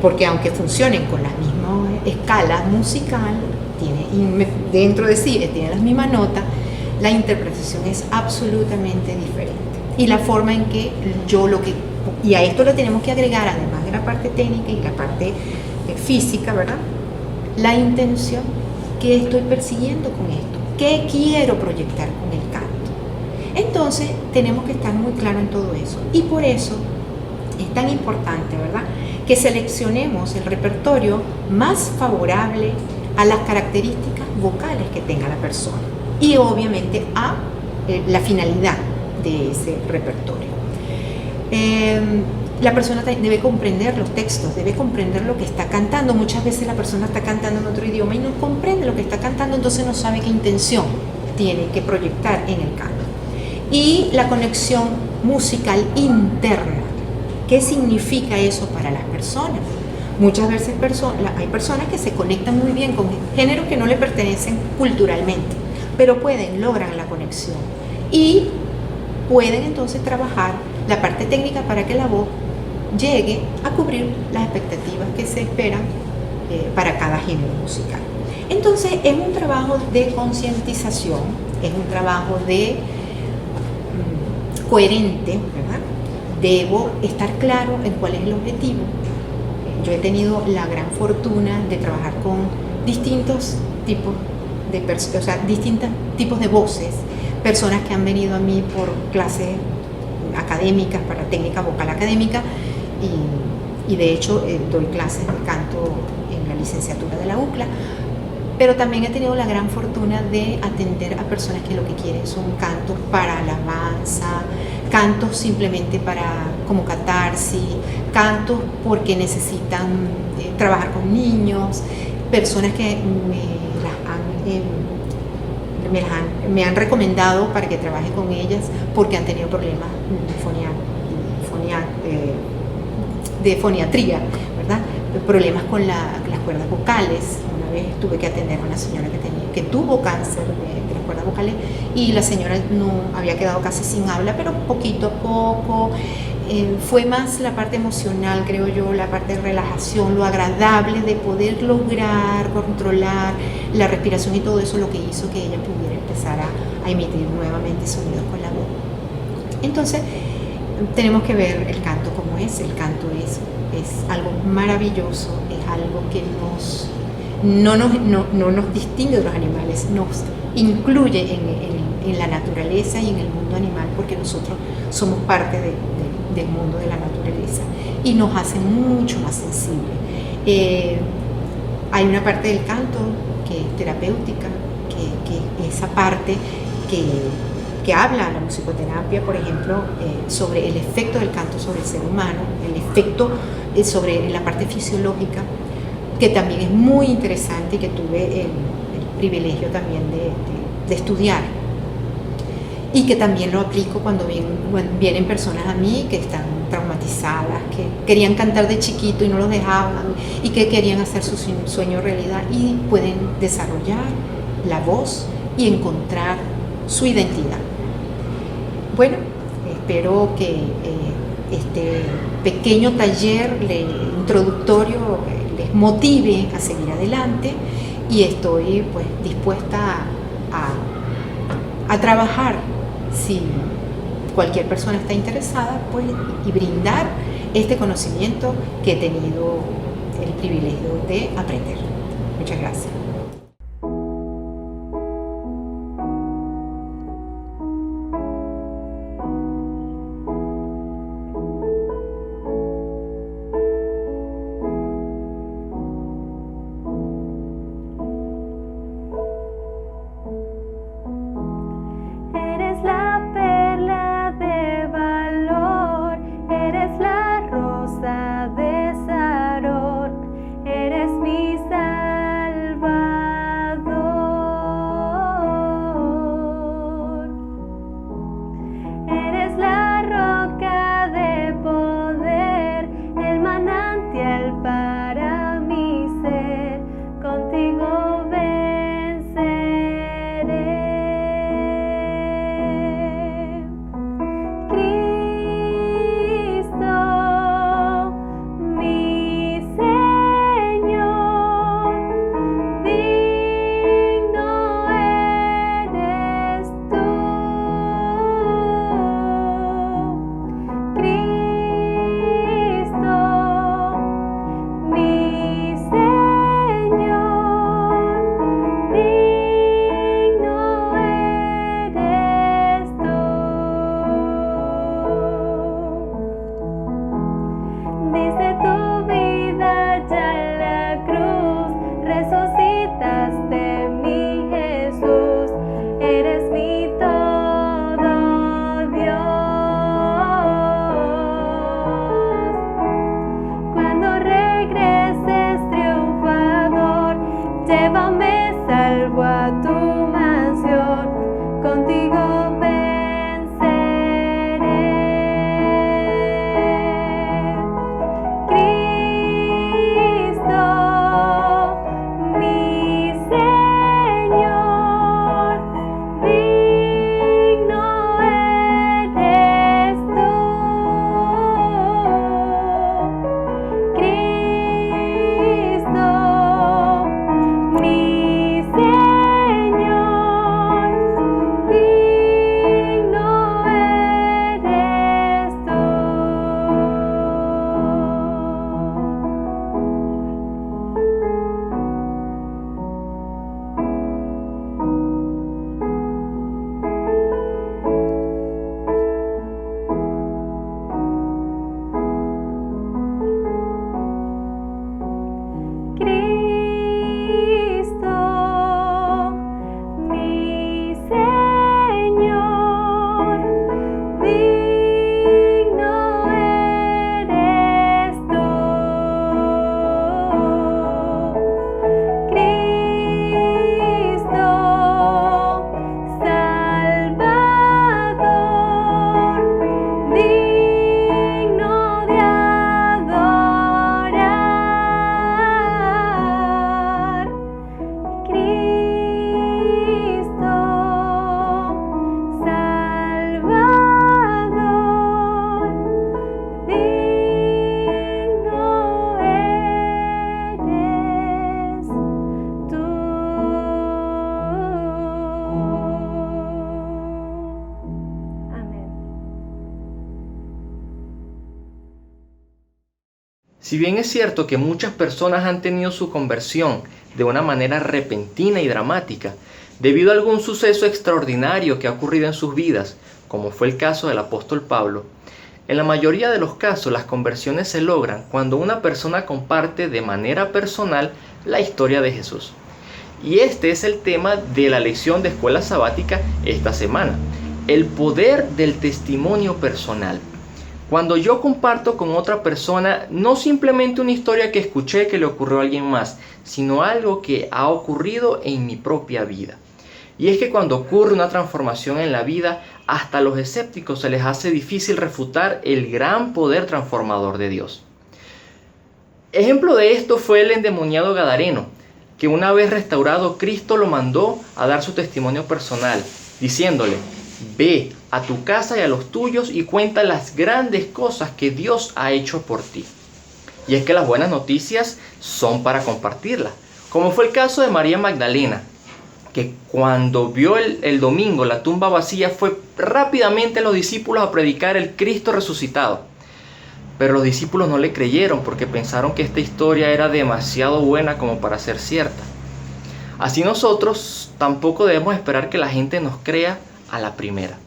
porque aunque funcionen con las mismas escalas musicales, dentro de sí tiene las mismas notas, la interpretación es absolutamente diferente. Y la forma en que y a esto le tenemos que agregar, además de la parte técnica y la parte física, ¿verdad? La intención ¿Qué estoy persiguiendo con esto? ¿Qué quiero proyectar con el canto? Entonces tenemos que estar muy claros en todo eso. Y por eso es tan importante, ¿verdad?, que seleccionemos el repertorio más favorable a las características vocales que tenga la persona y obviamente a la finalidad de ese repertorio. La persona debe comprender los textos, debe comprender lo que está cantando. Muchas veces la persona está cantando en otro idioma y no comprende lo que está cantando, entonces no sabe qué intención tiene que proyectar en el canto. Y la conexión musical interna. ¿Qué significa eso para las personas? Muchas veces hay personas que se conectan muy bien con géneros que no le pertenecen culturalmente, pero logran la conexión y pueden entonces trabajar la parte técnica para que la voz llegue a cubrir las expectativas que se esperan para cada género musical. Entonces es un trabajo de concientización, es un trabajo de coherente, ¿verdad? Debo estar claro en cuál es el objetivo. Yo he tenido la gran fortuna de trabajar con distintos tipos distintos tipos de voces, personas que han venido a mí por clases académicas, para técnica vocal académica, y de hecho doy clases de canto en la licenciatura de la UCLA, pero también he tenido la gran fortuna de atender a personas que lo que quieren son cantos para alabanza, cantos simplemente como catarsis, cantos porque necesitan trabajar con niños, personas que me han recomendado para que trabaje con ellas porque han tenido problemas de foniatría, ¿verdad? Problemas con las cuerdas vocales. Una vez tuve que atender a una señora que tuvo cáncer de las cuerdas vocales y la señora no había quedado casi sin habla, pero poquito a poco. Fue más la parte emocional, creo yo, la parte de relajación, lo agradable de poder lograr controlar la respiración y todo eso lo que hizo que ella pudiera empezar a emitir nuevamente sonidos con la voz. Entonces, tenemos que ver el canto como es. El canto es algo maravilloso, es algo que no nos distingue de los animales, nos incluye en la naturaleza y en el mundo animal, porque nosotros somos parte del mundo de la naturaleza y nos hace mucho más sensibles. Hay una parte del canto que es terapéutica, que esa parte que habla la musicoterapia, por ejemplo, sobre el efecto del canto sobre el ser humano, el efecto sobre la parte fisiológica, que también es muy interesante y que tuve el privilegio también de estudiar. Y que también lo aplico cuando vienen personas a mí que están traumatizadas, que querían cantar de chiquito y no los dejaban, y que querían hacer su sueño realidad y pueden desarrollar la voz y encontrar su identidad. Bueno, espero que este pequeño taller introductorio les motive a seguir adelante, y estoy pues dispuesta a trabajar si cualquier persona está interesada, pues, y brindar este conocimiento que he tenido el privilegio de aprender. Muchas gracias. Eres la perla de valor, eres la rosa de Sarón, eres mi salvación. Si bien es cierto que muchas personas han tenido su conversión de una manera repentina y dramática, debido a algún suceso extraordinario que ha ocurrido en sus vidas, como fue el caso del apóstol Pablo, en la mayoría de los casos las conversiones se logran cuando una persona comparte de manera personal la historia de Jesús. Y este es el tema de la lección de escuela sabática esta semana, el poder del testimonio personal. Cuando yo comparto con otra persona, no simplemente una historia que escuché que le ocurrió a alguien más, sino algo que ha ocurrido en mi propia vida. Y es que cuando ocurre una transformación en la vida, hasta a los escépticos se les hace difícil refutar el gran poder transformador de Dios. Ejemplo de esto fue el endemoniado gadareno, que una vez restaurado, Cristo lo mandó a dar su testimonio personal, diciéndole: ve a tu casa y a los tuyos y cuenta las grandes cosas que Dios ha hecho por ti. Y es que las buenas noticias son para compartirlas, como fue el caso de María Magdalena, que cuando vio el domingo la tumba vacía, fue rápidamente a los discípulos a predicar el Cristo resucitado. Pero los discípulos no le creyeron porque pensaron que esta historia era demasiado buena como para ser cierta. Así nosotros tampoco debemos esperar que la gente nos crea a la primera.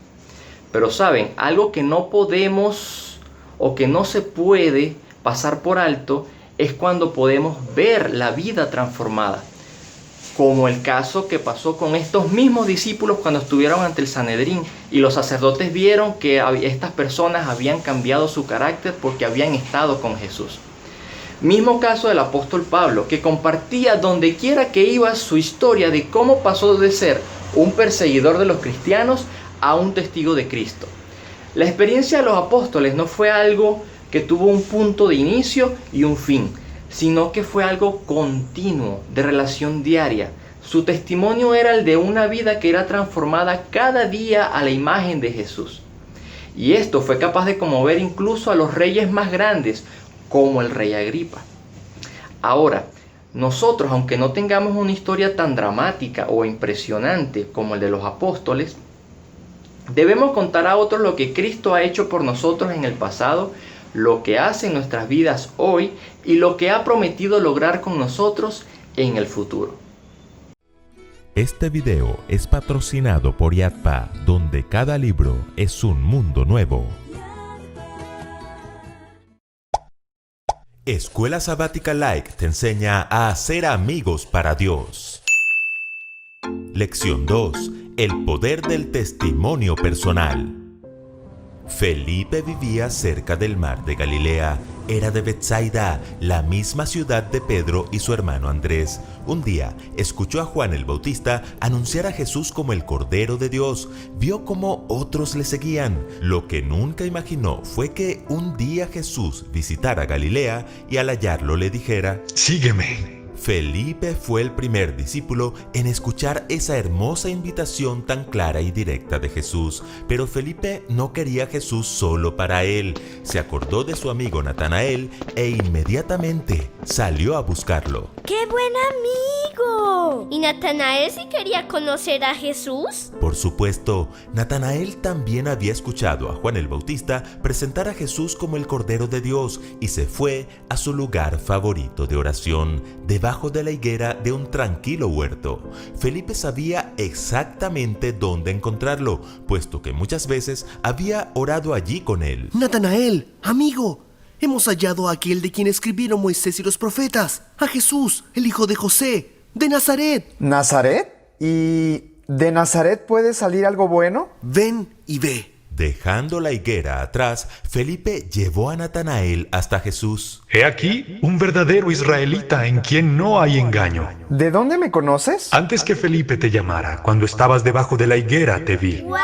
Pero saben, algo que no podemos o que no se puede pasar por alto es cuando podemos ver la vida transformada, como el caso que pasó con estos mismos discípulos cuando estuvieron ante el Sanedrín y los sacerdotes vieron que estas personas habían cambiado su carácter porque habían estado con Jesús. Mismo caso del apóstol Pablo, que compartía donde quiera que iba su historia de cómo pasó de ser un perseguidor de los cristianos a un testigo de Cristo. La experiencia de los apóstoles no fue algo que tuvo un punto de inicio y un fin, sino que fue algo continuo, de relación diaria. Su testimonio era el de una vida que era transformada cada día a la imagen de Jesús. Y esto fue capaz de conmover incluso a los reyes más grandes, como el rey Agripa. Ahora, nosotros, aunque no tengamos una historia tan dramática o impresionante como el de los apóstoles, debemos contar a otros lo que Cristo ha hecho por nosotros en el pasado, lo que hace en nuestras vidas hoy y lo que ha prometido lograr con nosotros en el futuro. Este video es patrocinado por Yadpa, donde cada libro es un mundo nuevo. Escuela Sabática Like te enseña a hacer amigos para Dios. Lección 2. El poder del testimonio personal. Felipe vivía cerca del mar de Galilea. Era de Betsaida, la misma ciudad de Pedro y su hermano Andrés. Un día escuchó a Juan el Bautista anunciar a Jesús como el Cordero de Dios. Vio cómo otros le seguían. Lo que nunca imaginó fue que un día Jesús visitara Galilea y al hallarlo le dijera: sígueme. Felipe fue el primer discípulo en escuchar esa hermosa invitación tan clara y directa de Jesús. Pero Felipe no quería a Jesús solo para él. Se acordó de su amigo Natanael e inmediatamente salió a buscarlo. ¡Qué buen amigo! ¿Y Natanael sí quería conocer a Jesús? Por supuesto, Natanael también había escuchado a Juan el Bautista presentar a Jesús como el Cordero de Dios y se fue a su lugar favorito de oración, debajo de la higuera de un tranquilo huerto. Felipe sabía exactamente dónde encontrarlo, puesto que muchas veces había orado allí con él. Natanael, amigo, hemos hallado a aquel de quien escribieron Moisés y los profetas, a Jesús, el hijo de José, de Nazaret. ¿Nazaret? ¿Y de Nazaret puede salir algo bueno? Ven y ve. Dejando la higuera atrás, Felipe llevó a Natanael hasta Jesús. He aquí un verdadero israelita en quien no hay engaño. ¿De dónde me conoces? Antes que Felipe te llamara, cuando estabas debajo de la higuera, te vi. ¡Wow!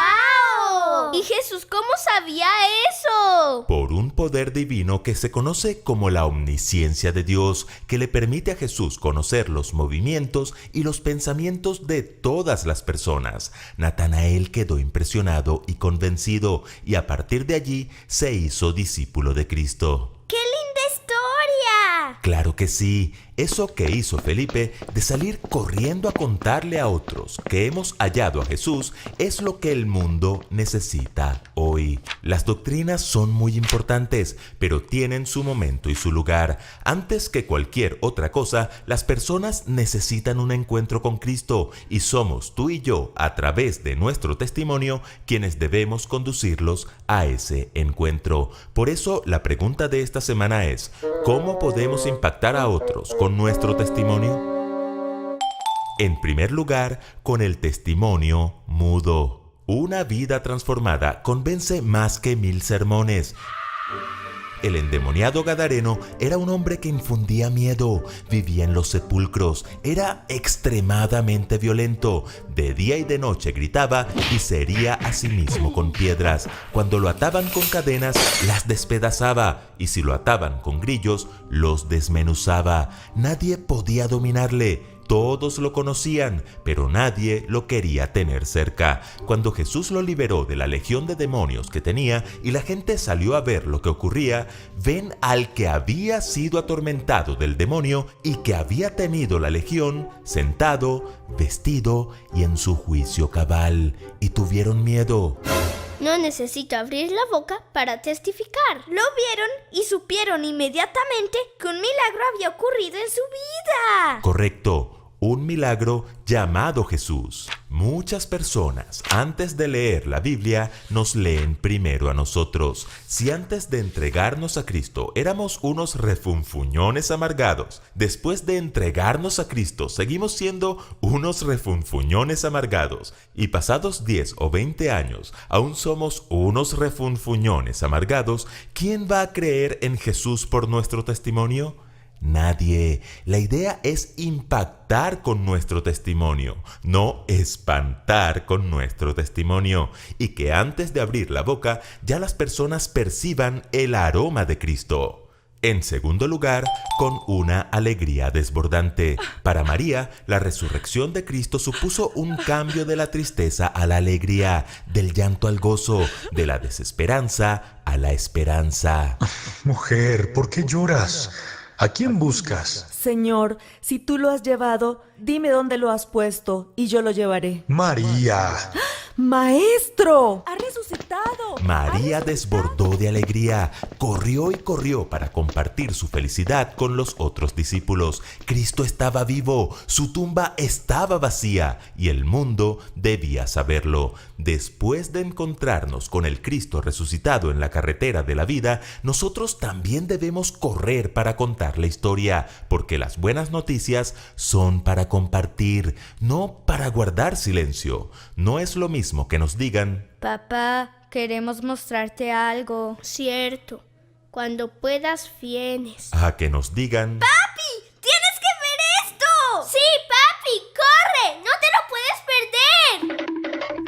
¿Y Jesús cómo sabía eso? Por un poder divino que se conoce como la omnisciencia de Dios, que le permite a Jesús conocer los movimientos y los pensamientos de todas las personas. Natanael quedó impresionado y convencido, y a partir de allí se hizo discípulo de Cristo. ¡Qué linda historia! Claro que sí. Eso que hizo Felipe de salir corriendo a contarle a otros que hemos hallado a Jesús es lo que el mundo necesita hoy. Las doctrinas son muy importantes, pero tienen su momento y su lugar. Antes que cualquier otra cosa, las personas necesitan un encuentro con Cristo y somos tú y yo, a través de nuestro testimonio, quienes debemos conducirlos a ese encuentro. Por eso, la pregunta de esta semana es: ¿cómo podemos impactar a otros con nuestro testimonio? En primer lugar, con el testimonio mudo. Una vida transformada convence más que 1000 sermones. El endemoniado gadareno era un hombre que infundía miedo, vivía en los sepulcros, era extremadamente violento, de día y de noche gritaba y se hería a sí mismo con piedras. Cuando lo ataban con cadenas, las despedazaba, y si lo ataban con grillos, los desmenuzaba. Nadie podía dominarle. Todos lo conocían, pero nadie lo quería tener cerca. Cuando Jesús lo liberó de la legión de demonios que tenía y la gente salió a ver lo que ocurría, ven al que había sido atormentado del demonio y que había tenido la legión sentado, vestido y en su juicio cabal, y tuvieron miedo. No necesito abrir la boca para testificar. Lo vieron y supieron inmediatamente que un milagro había ocurrido en su vida. Correcto. Un milagro llamado Jesús. Muchas personas, antes de leer la Biblia, nos leen primero a nosotros. Si antes de entregarnos a Cristo éramos unos refunfuñones amargados, después de entregarnos a Cristo seguimos siendo unos refunfuñones amargados, y pasados 10 o 20 años aún somos unos refunfuñones amargados, ¿quién va a creer en Jesús por nuestro testimonio? Nadie. La idea es impactar con nuestro testimonio, no espantar con nuestro testimonio, y que antes de abrir la boca ya las personas perciban el aroma de Cristo. En segundo lugar, con una alegría desbordante. Para María, la resurrección de Cristo supuso un cambio de la tristeza a la alegría, del llanto al gozo, de la desesperanza a la esperanza. Mujer, ¿por qué lloras? ¿A quién buscas? Señor, si tú lo has llevado, dime dónde lo has puesto y yo lo llevaré. María. ¡Maestro! ¡Ha resucitado! María desbordó de alegría, corrió y corrió para compartir su felicidad con los otros discípulos. Cristo estaba vivo, su tumba estaba vacía y el mundo debía saberlo. Después de encontrarnos con el Cristo resucitado en la carretera de la vida, nosotros también debemos correr para contar la historia, porque las buenas noticias son para compartir, no para guardar silencio. No es lo mismo que nos digan: Papá, queremos mostrarte algo. Cierto. Cuando puedas, vienes. a que nos digan: ¡Papi! ¡Tienes que ver esto! ¡Sí, papi! ¡Corre! ¡No te lo puedes perder!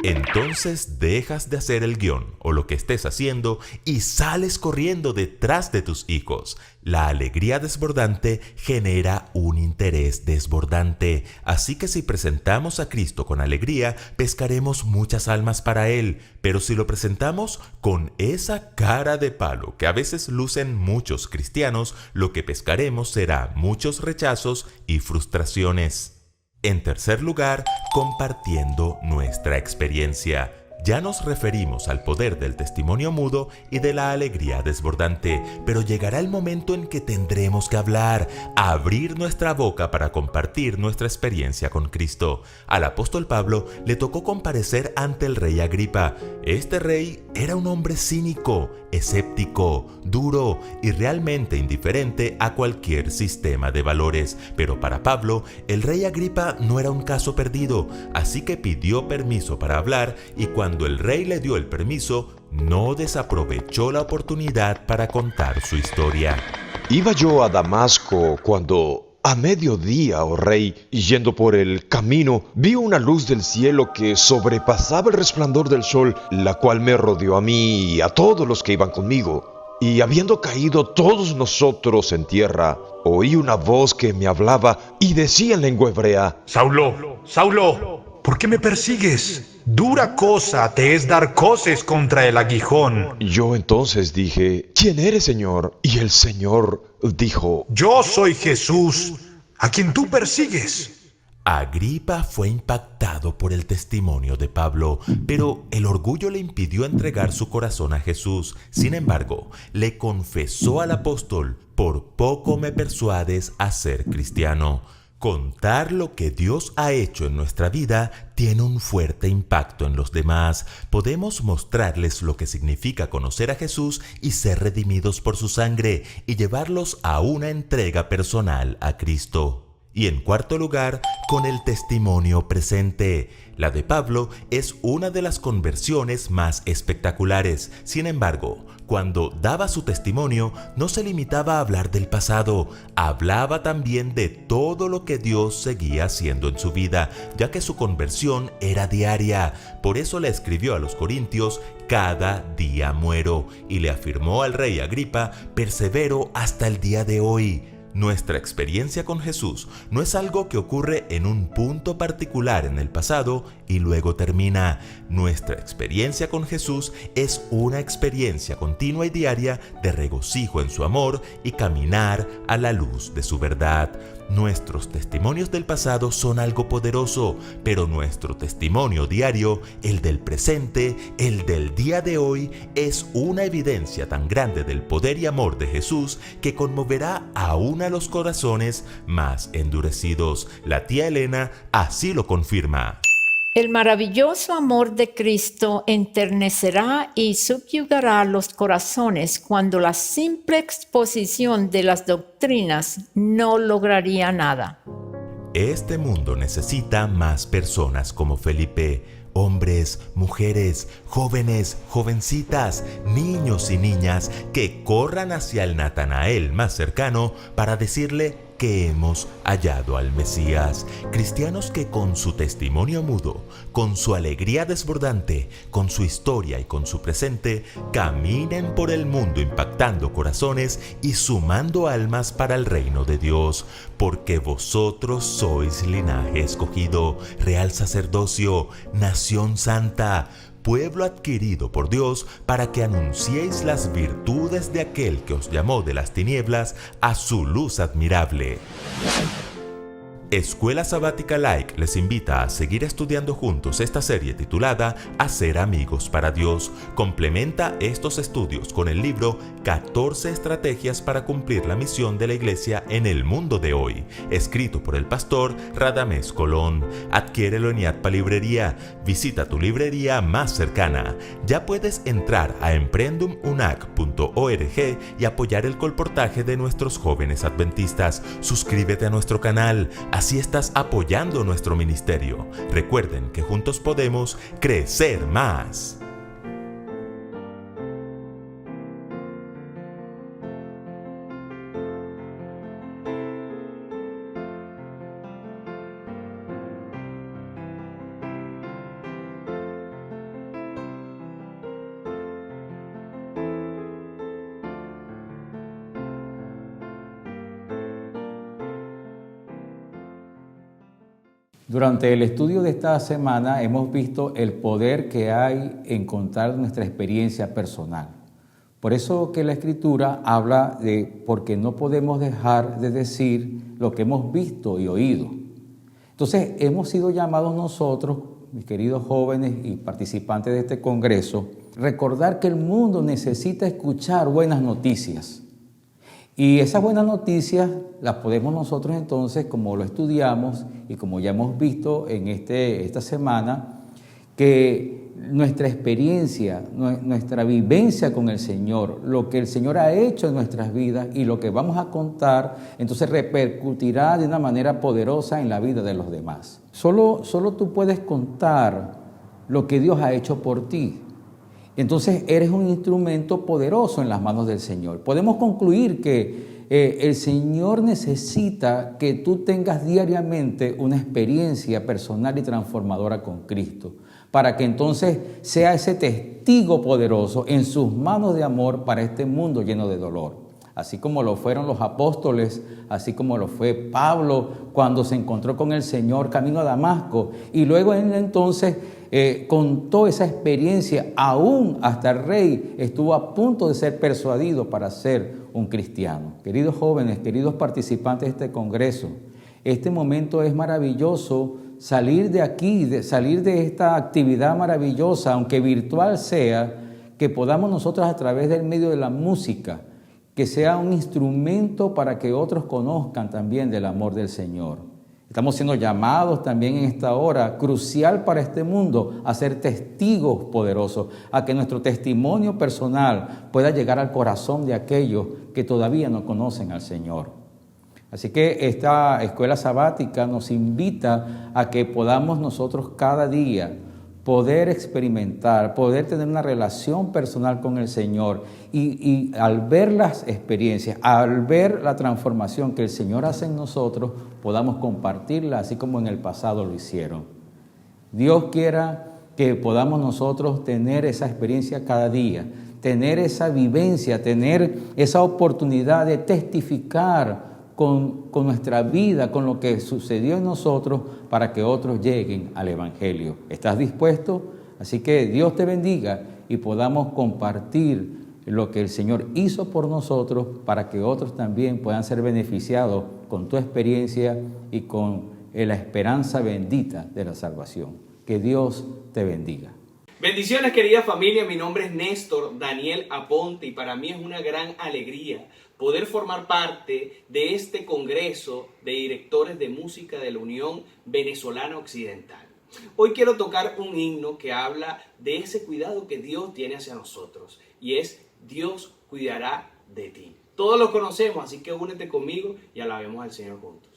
Entonces dejas de hacer el guión o lo que estés haciendo y sales corriendo detrás de tus hijos. La alegría desbordante genera un interés desbordante. Así que si presentamos a Cristo con alegría, pescaremos muchas almas para Él. Pero si lo presentamos con esa cara de palo que a veces lucen muchos cristianos, lo que pescaremos será muchos rechazos y frustraciones. En tercer lugar, compartiendo nuestra experiencia. Ya nos referimos al poder del testimonio mudo y de la alegría desbordante, pero llegará el momento en que tendremos que hablar, abrir nuestra boca para compartir nuestra experiencia con Cristo. Al apóstol Pablo le tocó comparecer ante el rey Agripa. Este rey era un hombre cínico, escéptico, duro y realmente indiferente a cualquier sistema de valores. Pero para Pablo, el rey Agripa no era un caso perdido, así que pidió permiso para hablar, y cuando el rey le dio el permiso, no desaprovechó la oportunidad para contar su historia. Iba yo a Damasco cuando, a mediodía, oh rey, yendo por el camino, vi una luz del cielo que sobrepasaba el resplandor del sol, la cual me rodeó a mí y a todos los que iban conmigo. Y habiendo caído todos nosotros en tierra, oí una voz que me hablaba y decía en lengua hebrea: Saulo, Saulo, ¿por qué me persigues? Dura cosa te es dar coces contra el aguijón. Yo entonces dije: ¿Quién eres, Señor? Y el Señor dijo: Yo soy Jesús, a quien tú persigues. Agripa fue impactado por el testimonio de Pablo, pero el orgullo le impidió entregar su corazón a Jesús. Sin embargo, le confesó al apóstol: por poco me persuades a ser cristiano. Contar lo que Dios ha hecho en nuestra vida tiene un fuerte impacto en los demás. Podemos mostrarles lo que significa conocer a Jesús y ser redimidos por su sangre, y llevarlos a una entrega personal a Cristo. Y en cuarto lugar, con el testimonio presente. La de Pablo es una de las conversiones más espectaculares. Sin embargo, cuando daba su testimonio, no se limitaba a hablar del pasado, hablaba también de todo lo que Dios seguía haciendo en su vida, ya que su conversión era diaria. Por eso le escribió a los Corintios: cada día muero, y le afirmó al rey Agripa: persevero hasta el día de hoy. Nuestra experiencia con Jesús no es algo que ocurre en un punto particular en el pasado y luego termina. Nuestra experiencia con Jesús es una experiencia continua y diaria de regocijo en su amor y caminar a la luz de su verdad. Nuestros testimonios del pasado son algo poderoso, pero nuestro testimonio diario, el del presente, el del día de hoy, es una evidencia tan grande del poder y amor de Jesús que conmoverá aún a los corazones más endurecidos. La tía Elena así lo confirma. El maravilloso amor de Cristo enternecerá y subyugará los corazones cuando la simple exposición de las doctrinas no lograría nada. Este mundo necesita más personas como Felipe. Hombres, mujeres, jóvenes, jovencitas, niños y niñas que corran hacia el Natanael más cercano para decirle que hemos hallado al Mesías. Cristianos que con su testimonio mudo, con su alegría desbordante, con su historia y con su presente, caminen por el mundo impactando corazones y sumando almas para el reino de Dios. Porque vosotros sois linaje escogido, real sacerdocio, nación santa, pueblo adquirido por Dios, para que anunciéis las virtudes de aquel que os llamó de las tinieblas a su luz admirable. Escuela Sabática Like les invita a seguir estudiando juntos esta serie titulada Hacer amigos para Dios. Complementa estos estudios con el libro 14 estrategias para cumplir la misión de la Iglesia en el mundo de hoy, escrito por el pastor Radamés Colón. Adquiérelo en Yadpa Librería. Visita tu librería más cercana. Ya puedes entrar a emprendumunac.org y apoyar el colportaje de nuestros jóvenes adventistas. Suscríbete a nuestro canal. Así estás apoyando nuestro ministerio. Recuerden que juntos podemos crecer más. Durante el estudio de esta semana hemos visto el poder que hay en contar nuestra experiencia personal. Por eso que la Escritura habla de porque no podemos dejar de decir lo que hemos visto y oído. Entonces hemos sido llamados nosotros, mis queridos jóvenes y participantes de este congreso, recordar que el mundo necesita escuchar buenas noticias. Y esas buenas noticias las podemos nosotros entonces, como lo estudiamos y como ya hemos visto en esta semana, que nuestra experiencia, nuestra vivencia con el Señor, lo que el Señor ha hecho en nuestras vidas y lo que vamos a contar, entonces repercutirá de una manera poderosa en la vida de los demás. Solo tú puedes contar lo que Dios ha hecho por ti. Entonces eres un instrumento poderoso en las manos del Señor. Podemos concluir que el Señor necesita que tú tengas diariamente una experiencia personal y transformadora con Cristo, para que entonces sea ese testigo poderoso en sus manos de amor para este mundo lleno de dolor. Así como lo fueron los apóstoles, así como lo fue Pablo cuando se encontró con el Señor camino a Damasco, y luego él entonces contó esa experiencia, aún hasta el rey estuvo a punto de ser persuadido para ser un cristiano. Queridos jóvenes, queridos participantes de este congreso, Este momento es maravilloso, salir de aquí, salir de esta actividad maravillosa, aunque virtual sea, que podamos nosotros a través del medio de la música, que sea un instrumento para que otros conozcan también del amor del Señor. Estamos siendo llamados también en esta hora, crucial para este mundo, a ser testigos poderosos, a que nuestro testimonio personal pueda llegar al corazón de aquellos que todavía no conocen al Señor. Así que esta escuela sabática nos invita a que podamos nosotros cada día poder experimentar, poder tener una relación personal con el Señor y al ver las experiencias, al ver la transformación que el Señor hace en nosotros, podamos compartirla así como en el pasado lo hicieron. Dios quiera que podamos nosotros tener esa experiencia cada día, tener esa vivencia, tener esa oportunidad de testificar con nuestra vida, con lo que sucedió en nosotros, para que otros lleguen al Evangelio. ¿Estás dispuesto? Así que Dios te bendiga y podamos compartir lo que el Señor hizo por nosotros para que otros también puedan ser beneficiados con tu experiencia y con la esperanza bendita de la salvación. Que Dios te bendiga. Bendiciones, querida familia, mi nombre es Néstor Daniel Aponte y para mí es una gran alegría poder formar parte de este Congreso de Directores de Música de la Unión Venezolana Occidental. Hoy quiero tocar un himno que habla de ese cuidado que Dios tiene hacia nosotros y es Dios cuidará de ti. Todos lo conocemos, así que únete conmigo y alabemos al Señor juntos.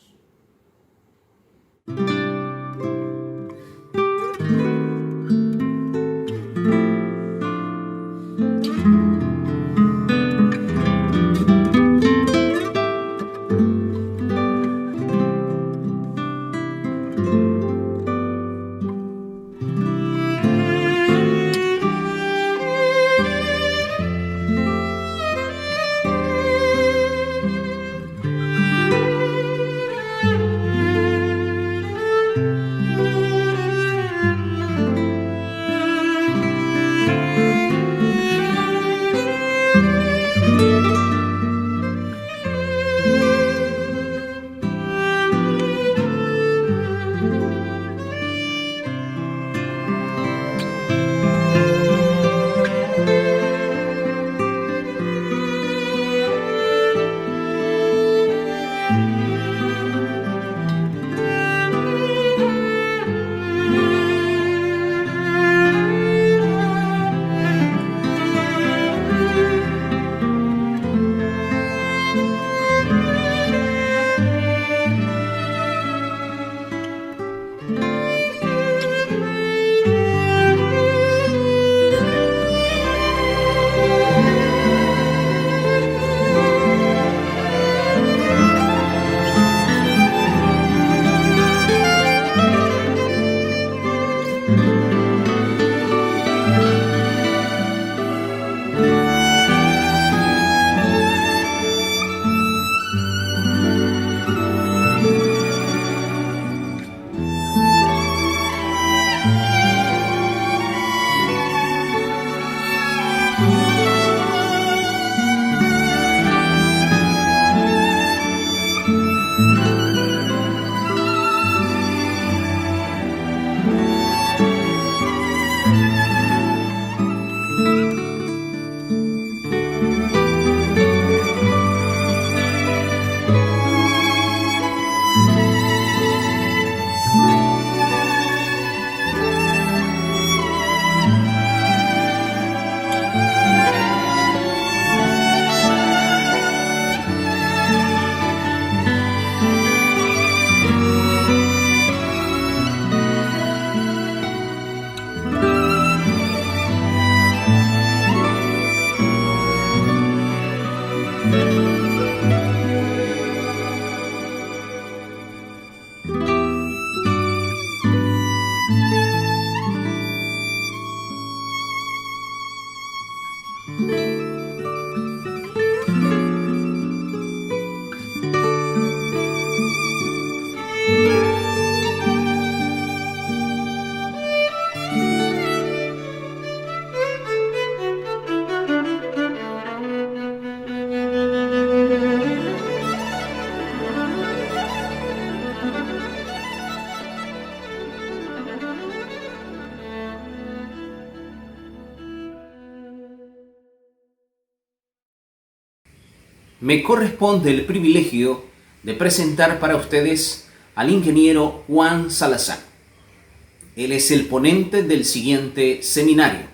me corresponde el privilegio de presentar para ustedes al ingeniero Juan Salazar. Él es el ponente del siguiente seminario.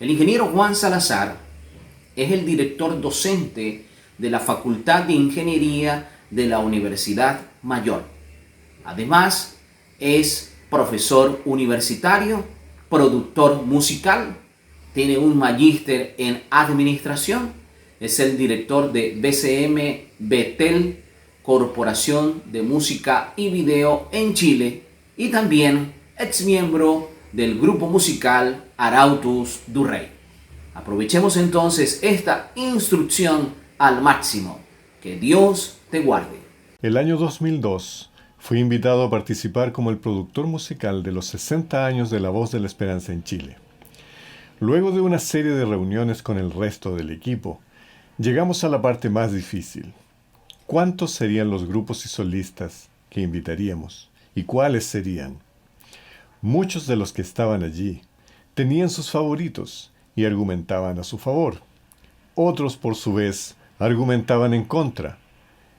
El ingeniero Juan Salazar es el director docente de la Facultad de Ingeniería de la Universidad Mayor. Además, es profesor universitario, productor musical, tiene un magíster en administración, es el director de BCM Betel, Corporación de Música y Video en Chile, y también ex miembro del grupo musical Arautos do Rei. Aprovechemos entonces esta instrucción al máximo. Que Dios te guarde. El año 2002 fui invitado a participar como el productor musical de los 60 años de La Voz de la Esperanza en Chile. Luego de una serie de reuniones con el resto del equipo, llegamos a la parte más difícil. ¿Cuántos serían los grupos y solistas que invitaríamos? ¿Y cuáles serían? Muchos de los que estaban allí tenían sus favoritos y argumentaban a su favor. Otros, por su vez, argumentaban en contra.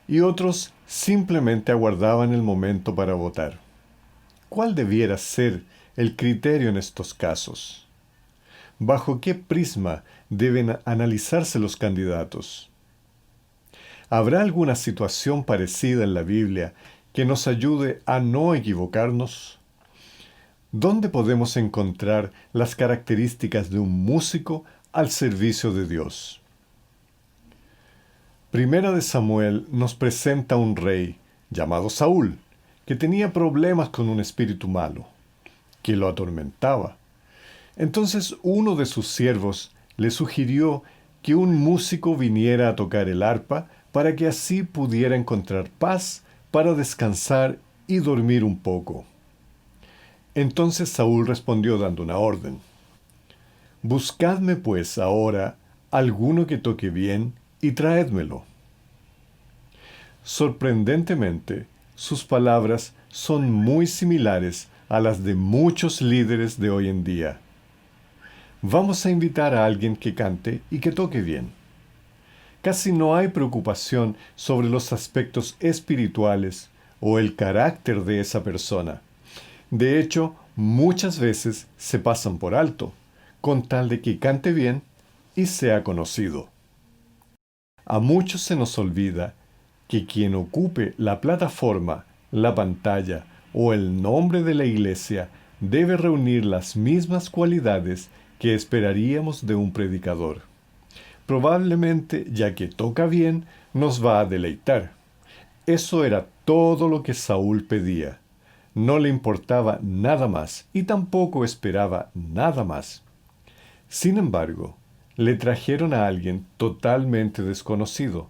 Y otros simplemente aguardaban el momento para votar. ¿Cuál debiera ser el criterio en estos casos? ¿Bajo qué prisma deben analizarse los candidatos? ¿Habrá alguna situación parecida en la Biblia que nos ayude a no equivocarnos? ¿Dónde podemos encontrar las características de un músico al servicio de Dios? Primera de Samuel nos presenta a un rey llamado Saúl, que tenía problemas con un espíritu malo, que lo atormentaba. Entonces uno de sus siervos le sugirió que un músico viniera a tocar el arpa para que así pudiera encontrar paz para descansar y dormir un poco. Entonces Saúl respondió dando una orden. Buscadme pues ahora alguno que toque bien y traédmelo. Sorprendentemente, sus palabras son muy similares a las de muchos líderes de hoy en día. Vamos a invitar a alguien que cante y que toque bien. Casi no hay preocupación sobre los aspectos espirituales o el carácter de esa persona. De hecho, muchas veces se pasan por alto, con tal de que cante bien y sea conocido. A muchos se nos olvida que quien ocupe la plataforma, la pantalla o el nombre de la iglesia debe reunir las mismas cualidades que esperaríamos de un predicador. Probablemente, ya que toca bien, nos va a deleitar. Eso era todo lo que Saúl pedía. No le importaba nada más y tampoco esperaba nada más. Sin embargo, le trajeron a alguien totalmente desconocido,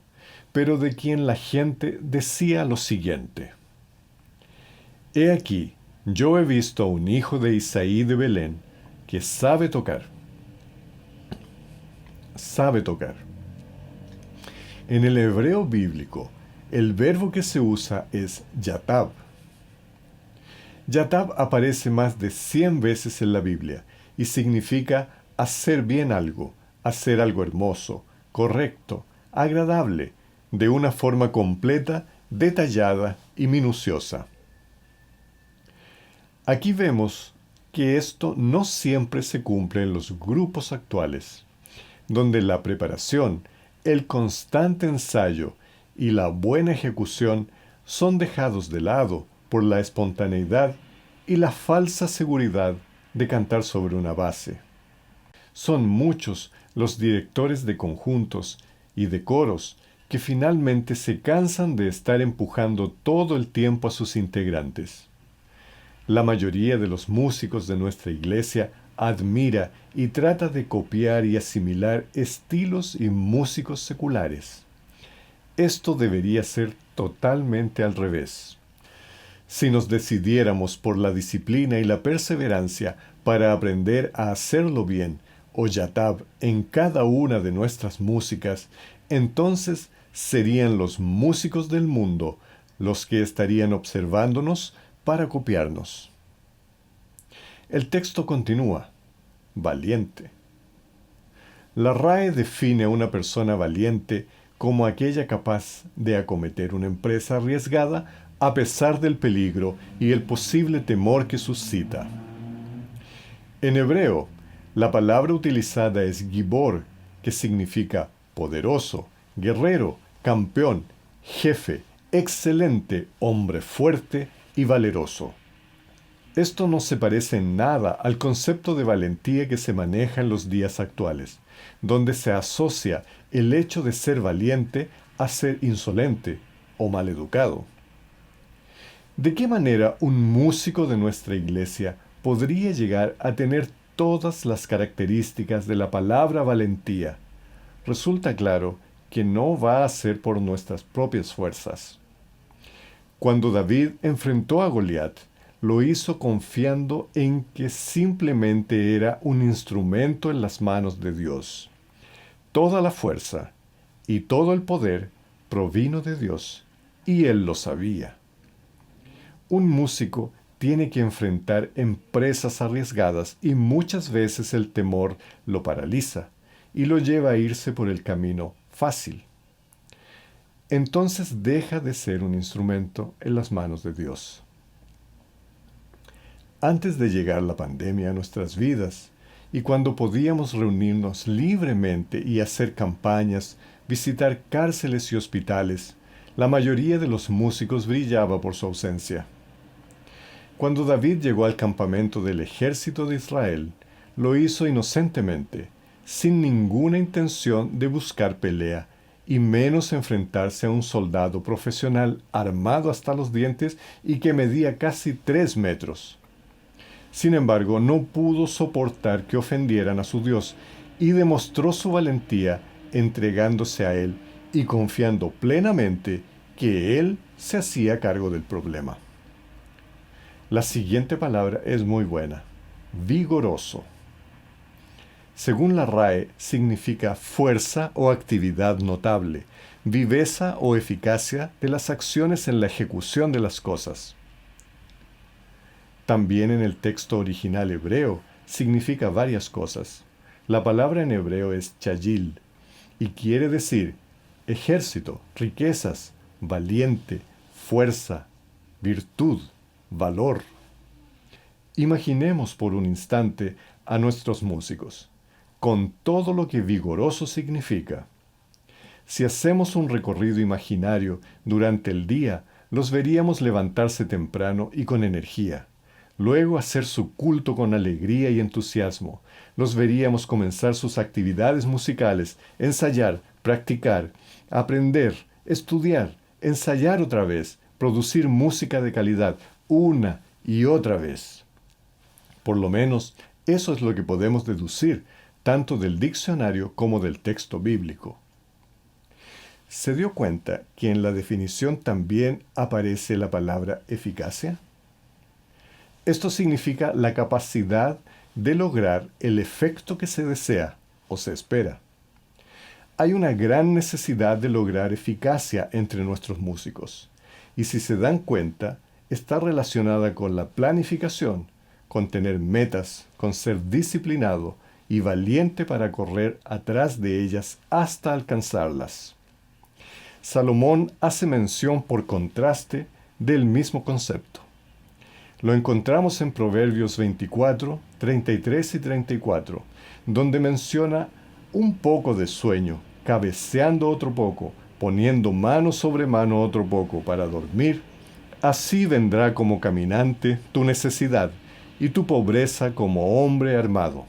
pero de quien la gente decía lo siguiente. He aquí, yo he visto a un hijo de Isaí de Belén que sabe tocar. Sabe tocar. En el hebreo bíblico, el verbo que se usa es yatab. Yatab aparece más de 100 veces en la Biblia y significa hacer bien algo, hacer algo hermoso, correcto, agradable, de una forma completa, detallada y minuciosa. Aquí vemos que esto no siempre se cumple en los grupos actuales, donde la preparación, el constante ensayo y la buena ejecución son dejados de lado por la espontaneidad y la falsa seguridad de cantar sobre una base. Son muchos los directores de conjuntos y de coros que finalmente se cansan de estar empujando todo el tiempo a sus integrantes. La mayoría de los músicos de nuestra iglesia admira y trata de copiar y asimilar estilos y músicos seculares. Esto debería ser totalmente al revés. Si nos decidiéramos por la disciplina y la perseverancia para aprender a hacerlo bien, o yatab, en cada una de nuestras músicas, entonces serían los músicos del mundo los que estarían observándonos para copiarnos. El texto continúa. Valiente. La RAE define a una persona valiente como aquella capaz de acometer una empresa arriesgada a pesar del peligro y el posible temor que suscita. En hebreo, la palabra utilizada es gibor, que significa poderoso, guerrero, campeón, jefe, excelente, hombre fuerte y valeroso. Esto no se parece en nada al concepto de valentía que se maneja en los días actuales, donde se asocia el hecho de ser valiente a ser insolente o maleducado. ¿De qué manera un músico de nuestra iglesia podría llegar a tener todas las características de la palabra valentía? Resulta claro que no va a ser por nuestras propias fuerzas. Cuando David enfrentó a Goliat, lo hizo confiando en que simplemente era un instrumento en las manos de Dios. Toda la fuerza y todo el poder provino de Dios, y él lo sabía. Un músico tiene que enfrentar empresas arriesgadas y muchas veces el temor lo paraliza y lo lleva a irse por el camino fácil. Entonces deja de ser un instrumento en las manos de Dios. Antes de llegar la pandemia a nuestras vidas, y cuando podíamos reunirnos libremente y hacer campañas, visitar cárceles y hospitales, la mayoría de los músicos brillaba por su ausencia. Cuando David llegó al campamento del ejército de Israel, lo hizo inocentemente, sin ninguna intención de buscar pelea, y menos enfrentarse a un soldado profesional armado hasta los dientes y que medía casi 3 metros. Sin embargo, no pudo soportar que ofendieran a su Dios y demostró su valentía entregándose a Él y confiando plenamente que Él se hacía cargo del problema. La siguiente palabra es muy buena: vigoroso. Según la RAE, significa fuerza o actividad notable, viveza o eficacia de las acciones en la ejecución de las cosas. También en el texto original hebreo significa varias cosas. La palabra en hebreo es chayil y quiere decir ejército, riquezas, valiente, fuerza, virtud, valor. Imaginemos por un instante a nuestros músicos, con todo lo que vigoroso significa. Si hacemos un recorrido imaginario durante el día, los veríamos levantarse temprano y con energía. Luego hacer su culto con alegría y entusiasmo. Los veríamos comenzar sus actividades musicales, ensayar, practicar, aprender, estudiar, ensayar otra vez, producir música de calidad, una y otra vez. Por lo menos, eso es lo que podemos deducir, tanto del diccionario como del texto bíblico. ¿Se dio cuenta que en la definición también aparece la palabra eficacia? Esto significa la capacidad de lograr el efecto que se desea o se espera. Hay una gran necesidad de lograr eficacia entre nuestros músicos, y si se dan cuenta, está relacionada con la planificación, con tener metas, con ser disciplinado y valiente para correr atrás de ellas hasta alcanzarlas. Salomón hace mención por contraste del mismo concepto. Lo encontramos en Proverbios 24, 33 y 34, donde menciona un poco de sueño, cabeceando otro poco, poniendo mano sobre mano otro poco para dormir. Así vendrá como caminante tu necesidad y tu pobreza como hombre armado.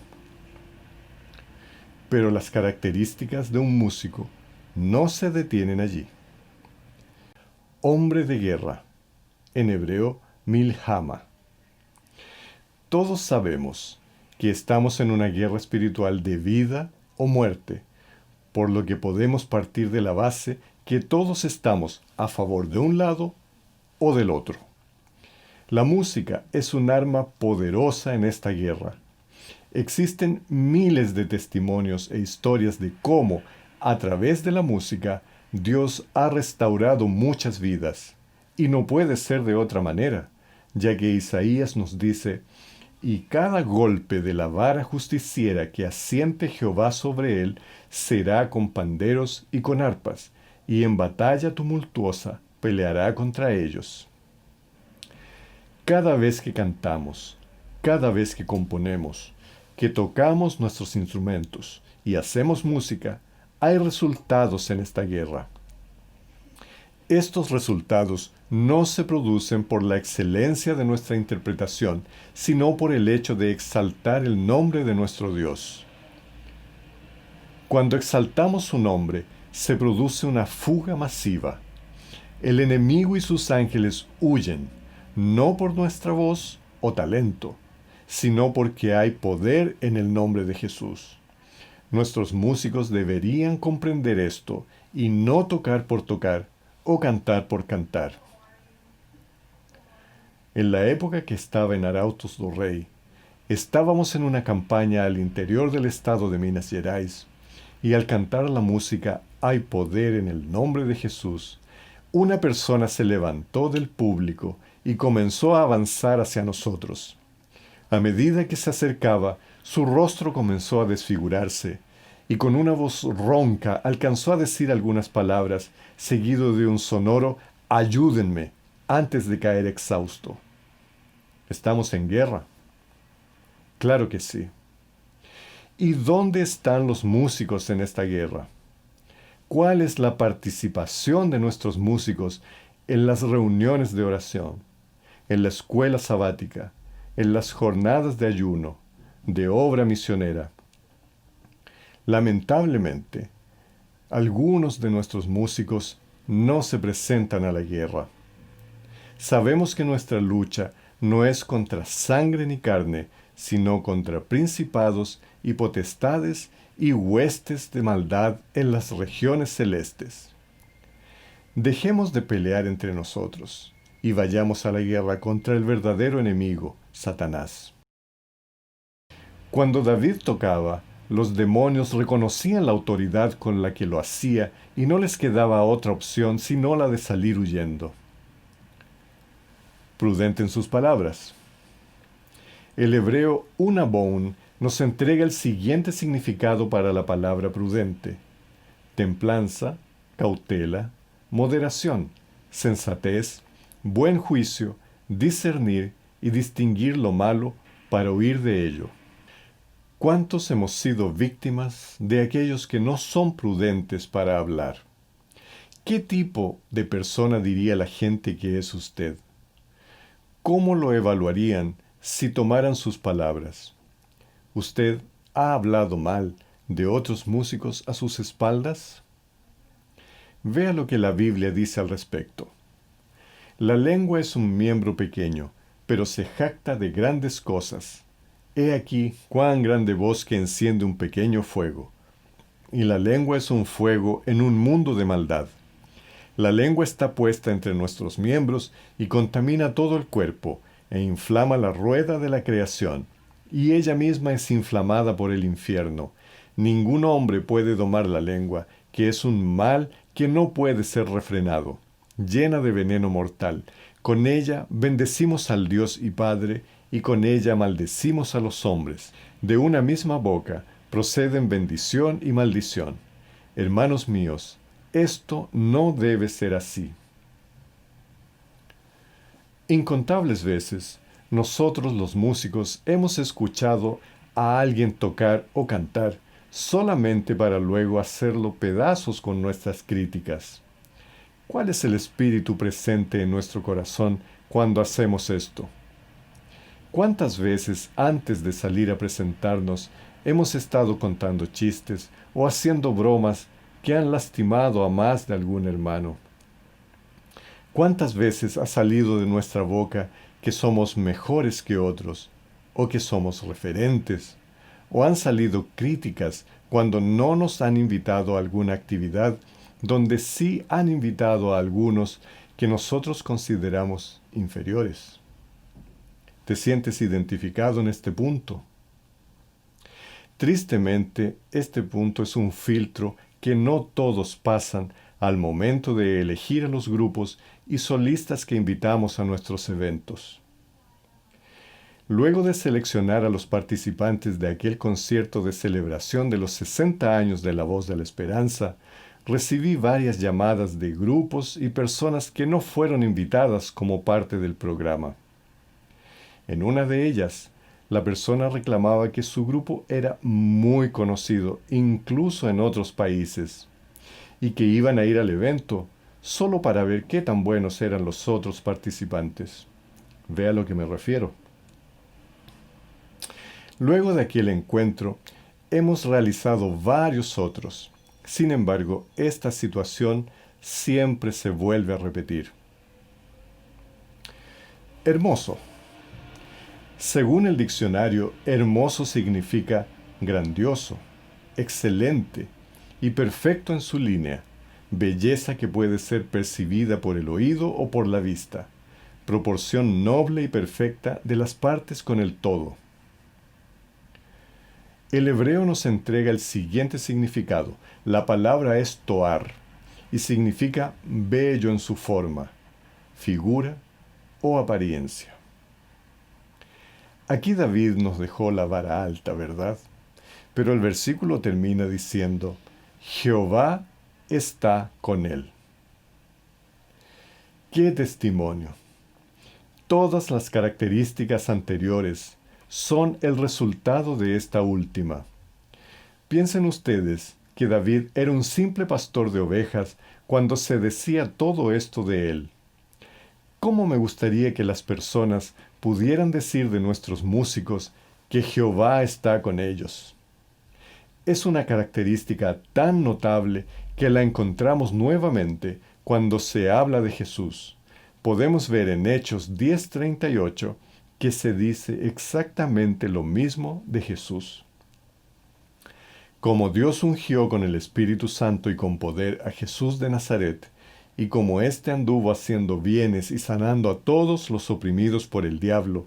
Pero las características de un músico no se detienen allí. Hombre de guerra, en hebreo milhama. Todos sabemos que estamos en una guerra espiritual de vida o muerte, por lo que podemos partir de la base que todos estamos a favor de un lado o del otro. La música es un arma poderosa en esta guerra. Existen miles de testimonios e historias de cómo, a través de la música, Dios ha restaurado muchas vidas. Y no puede ser de otra manera, ya que Isaías nos dice: y cada golpe de la vara justiciera que asiente Jehová sobre él será con panderos y con arpas, y en batalla tumultuosa peleará contra ellos. Cada vez que cantamos, cada vez que componemos, que tocamos nuestros instrumentos y hacemos música, hay resultados en esta guerra. Estos resultados no se producen por la excelencia de nuestra interpretación, sino por el hecho de exaltar el nombre de nuestro Dios. Cuando exaltamos su nombre, se produce una fuga masiva. El enemigo y sus ángeles huyen, no por nuestra voz o talento, sino porque hay poder en el nombre de Jesús. Nuestros músicos deberían comprender esto y no tocar por tocar o cantar por cantar. En la época que estaba en Arautos do Rei, estábamos en una campaña al interior del estado de Minas Gerais, y al cantar la música "Hay poder en el nombre de Jesús", una persona se levantó del público y comenzó a avanzar hacia nosotros. A medida que se acercaba, su rostro comenzó a desfigurarse, y con una voz ronca alcanzó a decir algunas palabras, seguido de un sonoro "ayúdenme", antes de caer exhausto. ¿Estamos en guerra? Claro que sí. ¿Y dónde están los músicos en esta guerra? ¿Cuál es la participación de nuestros músicos en las reuniones de oración, en la escuela sabática, en las jornadas de ayuno, de obra misionera? Lamentablemente, algunos de nuestros músicos no se presentan a la guerra. Sabemos que nuestra lucha no es contra sangre ni carne, sino contra principados y potestades y huestes de maldad en las regiones celestes. Dejemos de pelear entre nosotros y vayamos a la guerra contra el verdadero enemigo, Satanás. Cuando David tocaba, los demonios reconocían la autoridad con la que lo hacía y no les quedaba otra opción sino la de salir huyendo. Prudente en sus palabras. El hebreo unabón nos entrega el siguiente significado para la palabra prudente: templanza, cautela, moderación, sensatez, buen juicio, discernir y distinguir lo malo para huir de ello. ¿Cuántos hemos sido víctimas de aquellos que no son prudentes para hablar? ¿Qué tipo de persona diría la gente que es usted? ¿Cómo lo evaluarían si tomaran sus palabras? ¿Usted ha hablado mal de otros músicos a sus espaldas? Vea lo que la Biblia dice al respecto. La lengua es un miembro pequeño, pero se jacta de grandes cosas. He aquí cuán grande bosque enciende un pequeño fuego. Y la lengua es un fuego en un mundo de maldad. La lengua está puesta entre nuestros miembros y contamina todo el cuerpo, e inflama la rueda de la creación, y ella misma es inflamada por el infierno. Ningún hombre puede domar la lengua, que es un mal que no puede ser refrenado, llena de veneno mortal. Con ella bendecimos al Dios y Padre, y con ella maldecimos a los hombres. De una misma boca proceden bendición y maldición. Hermanos míos, esto no debe ser así. Incontables veces, nosotros los músicos hemos escuchado a alguien tocar o cantar solamente para luego hacerlo pedazos con nuestras críticas. ¿Cuál es el espíritu presente en nuestro corazón cuando hacemos esto? ¿Cuántas veces antes de salir a presentarnos hemos estado contando chistes o haciendo bromas que han lastimado a más de algún hermano? ¿Cuántas veces ha salido de nuestra boca que somos mejores que otros, o que somos referentes, o han salido críticas cuando no nos han invitado a alguna actividad donde sí han invitado a algunos que nosotros consideramos inferiores? ¿Te sientes identificado en este punto? Tristemente, este punto es un filtro que no todos pasan al momento de elegir a los grupos y solistas que invitamos a nuestros eventos. Luego de seleccionar a los participantes de aquel concierto de celebración de los 60 años de La Voz de la Esperanza, recibí varias llamadas de grupos y personas que no fueron invitadas como parte del programa. En una de ellas, la persona reclamaba que su grupo era muy conocido, incluso en otros países, y que iban a ir al evento solo para ver qué tan buenos eran los otros participantes. Ve a lo que me refiero. Luego de aquel encuentro, hemos realizado varios otros. Sin embargo, esta situación siempre se vuelve a repetir. Hermoso. Según el diccionario, hermoso significa grandioso, excelente y perfecto en su línea, belleza que puede ser percibida por el oído o por la vista, proporción noble y perfecta de las partes con el todo. El hebreo nos entrega el siguiente significado. La palabra es toar y significa bello en su forma, figura o apariencia. Aquí David nos dejó la vara alta, ¿verdad? Pero el versículo termina diciendo, Jehová está con él. ¡Qué testimonio! Todas las características anteriores son el resultado de esta última. Piensen ustedes que David era un simple pastor de ovejas cuando se decía todo esto de él. ¿Cómo me gustaría que las personas pudieran decir de nuestros músicos que Jehová está con ellos? Es una característica tan notable que la encontramos nuevamente cuando se habla de Jesús. Podemos ver en Hechos 10:38 que se dice exactamente lo mismo de Jesús. Como Dios ungió con el Espíritu Santo y con poder a Jesús de Nazaret, y como éste anduvo haciendo bienes y sanando a todos los oprimidos por el diablo,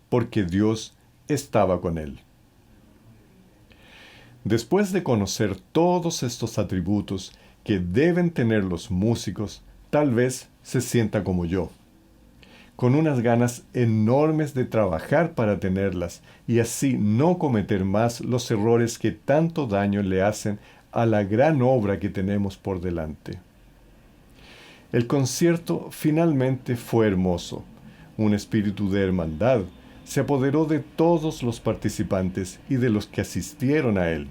porque Dios estaba con él. Después de conocer todos estos atributos que deben tener los músicos, tal vez se sienta como yo, con unas ganas enormes de trabajar para tenerlas y así no cometer más los errores que tanto daño le hacen a la gran obra que tenemos por delante. El concierto finalmente fue hermoso. Un espíritu de hermandad se apoderó de todos los participantes y de los que asistieron a él.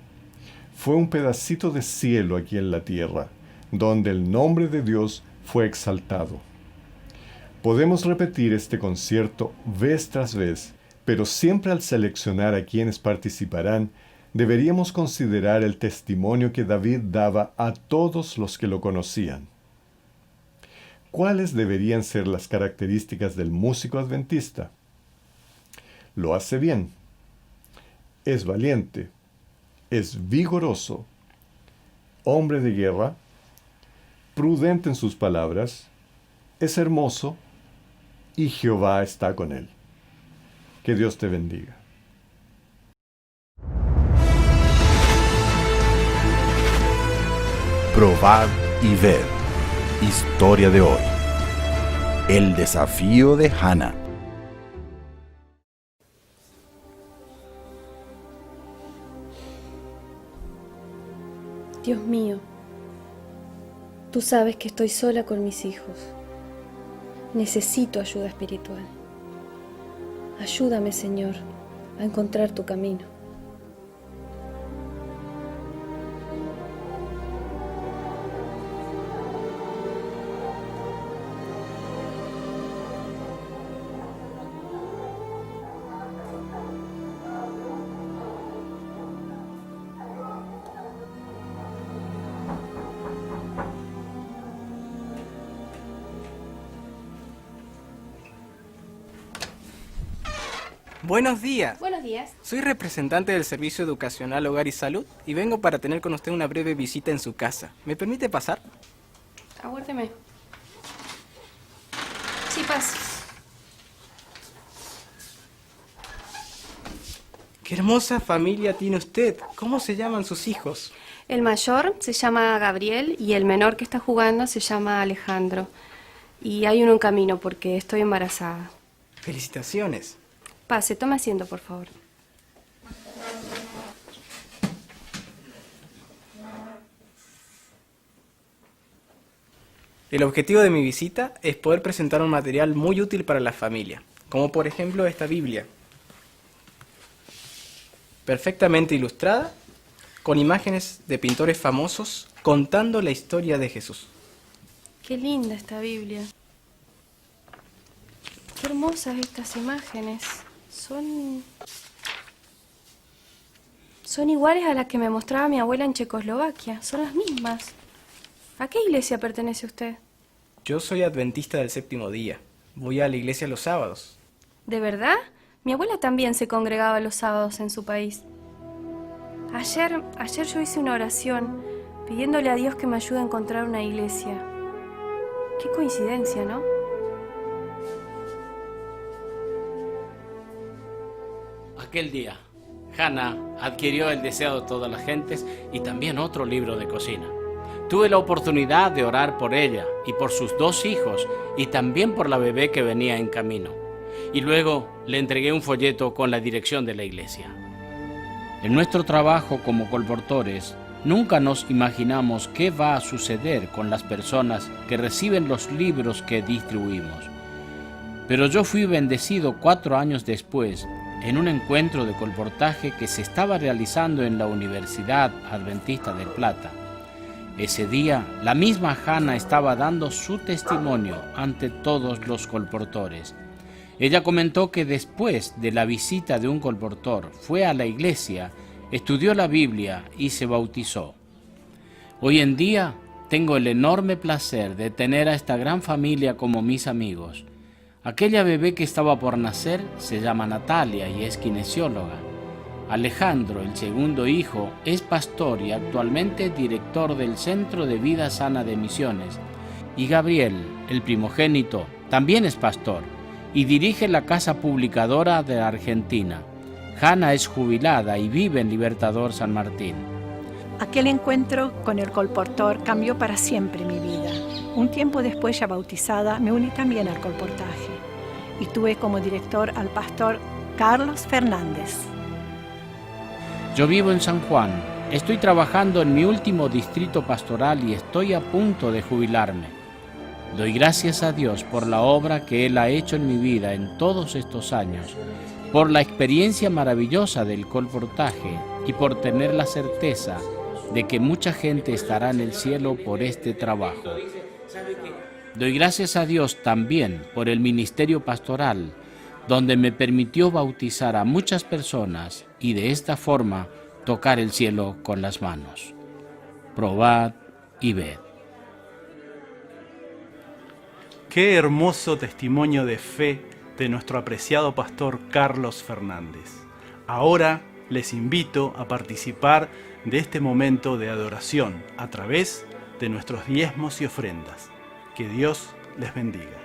Fue un pedacito de cielo aquí en la tierra, donde el nombre de Dios fue exaltado. Podemos repetir este concierto vez tras vez, pero siempre al seleccionar a quienes participarán, deberíamos considerar el testimonio que David daba a todos los que lo conocían. ¿Cuáles deberían ser las características del músico adventista? Lo hace bien, es valiente, es vigoroso, hombre de guerra, prudente en sus palabras, es hermoso y Jehová está con él. Que Dios te bendiga. Probad y ved. Historia de hoy. El desafío de Hannah. Dios mío, tú sabes que estoy sola con mis hijos. Necesito ayuda espiritual. Ayúdame, Señor, a encontrar tu camino. Buenos días. Buenos días. Soy representante del Servicio Educacional Hogar y Salud y vengo para tener con usted una breve visita en su casa. ¿Me permite pasar? Aguárdeme. Sí, paso. ¡Qué hermosa familia tiene usted! ¿Cómo se llaman sus hijos? El mayor se llama Gabriel y el menor que está jugando se llama Alejandro. Y hay uno en camino porque estoy embarazada. ¡Felicitaciones! Pase, tome asiento, por favor. El objetivo de mi visita es poder presentar un material muy útil para la familia, como por ejemplo esta Biblia, perfectamente ilustrada, con imágenes de pintores famosos contando la historia de Jesús. Qué linda esta Biblia. Qué hermosas estas imágenes. Son iguales a las que me mostraba mi abuela en Checoslovaquia. Son las mismas. ¿A qué iglesia pertenece usted? Yo soy adventista del séptimo día. Voy a la iglesia los sábados. ¿De verdad? Mi abuela también se congregaba los sábados en su país. Ayer yo hice una oración pidiéndole a Dios que me ayude a encontrar una iglesia. Qué coincidencia, ¿no? Aquel día, Hannah adquirió el deseo de todas las gentes y también otro libro de cocina. Tuve la oportunidad de orar por ella y por sus 2 hijos y también por la bebé que venía en camino. Y luego le entregué un folleto con la dirección de la iglesia. En nuestro trabajo como colportores, nunca nos imaginamos qué va a suceder con las personas que reciben los libros que distribuimos. Pero yo fui bendecido 4 años después en un encuentro de colportaje que se estaba realizando en la Universidad Adventista del Plata. Ese día, la misma Hannah estaba dando su testimonio ante todos los colportores. Ella comentó que después de la visita de un colportor fue a la iglesia, estudió la Biblia y se bautizó. Hoy en día tengo el enorme placer de tener a esta gran familia como mis amigos. Aquella bebé que estaba por nacer se llama Natalia y es kinesióloga. Alejandro, el segundo hijo, es pastor y actualmente director del Centro de Vida Sana de Misiones. Y Gabriel, el primogénito, también es pastor y dirige la casa publicadora de Argentina. Hannah es jubilada y vive en Libertador San Martín. Aquel encuentro con el colportor cambió para siempre mi vida. Un tiempo después, ya bautizada, me uní también al colportaje y tuve como director al pastor Carlos Fernández. Yo vivo en San Juan, estoy trabajando en mi último distrito pastoral y estoy a punto de jubilarme. Doy gracias a Dios por la obra que Él ha hecho en mi vida en todos estos años, por la experiencia maravillosa del colportaje y por tener la certeza de que mucha gente estará en el cielo por este trabajo. Doy gracias a Dios también por el ministerio pastoral, donde me permitió bautizar a muchas personas y de esta forma tocar el cielo con las manos. Probad y ved. Qué hermoso testimonio de fe de nuestro apreciado pastor Carlos Fernández. Ahora les invito a participar de este momento de adoración a través de nuestros diezmos y ofrendas. Que Dios les bendiga.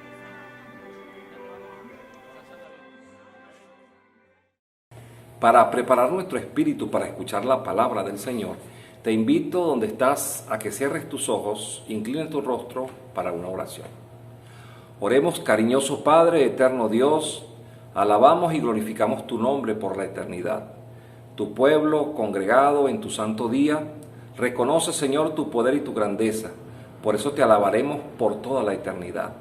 Para preparar nuestro espíritu para escuchar la palabra del Señor, te invito donde estás a que cierres tus ojos, inclines tu rostro para una oración. Oremos, cariñoso Padre, eterno Dios, alabamos y glorificamos tu nombre por la eternidad. Tu pueblo, congregado en tu santo día, reconoce, Señor, tu poder y tu grandeza. Por eso te alabaremos por toda la eternidad.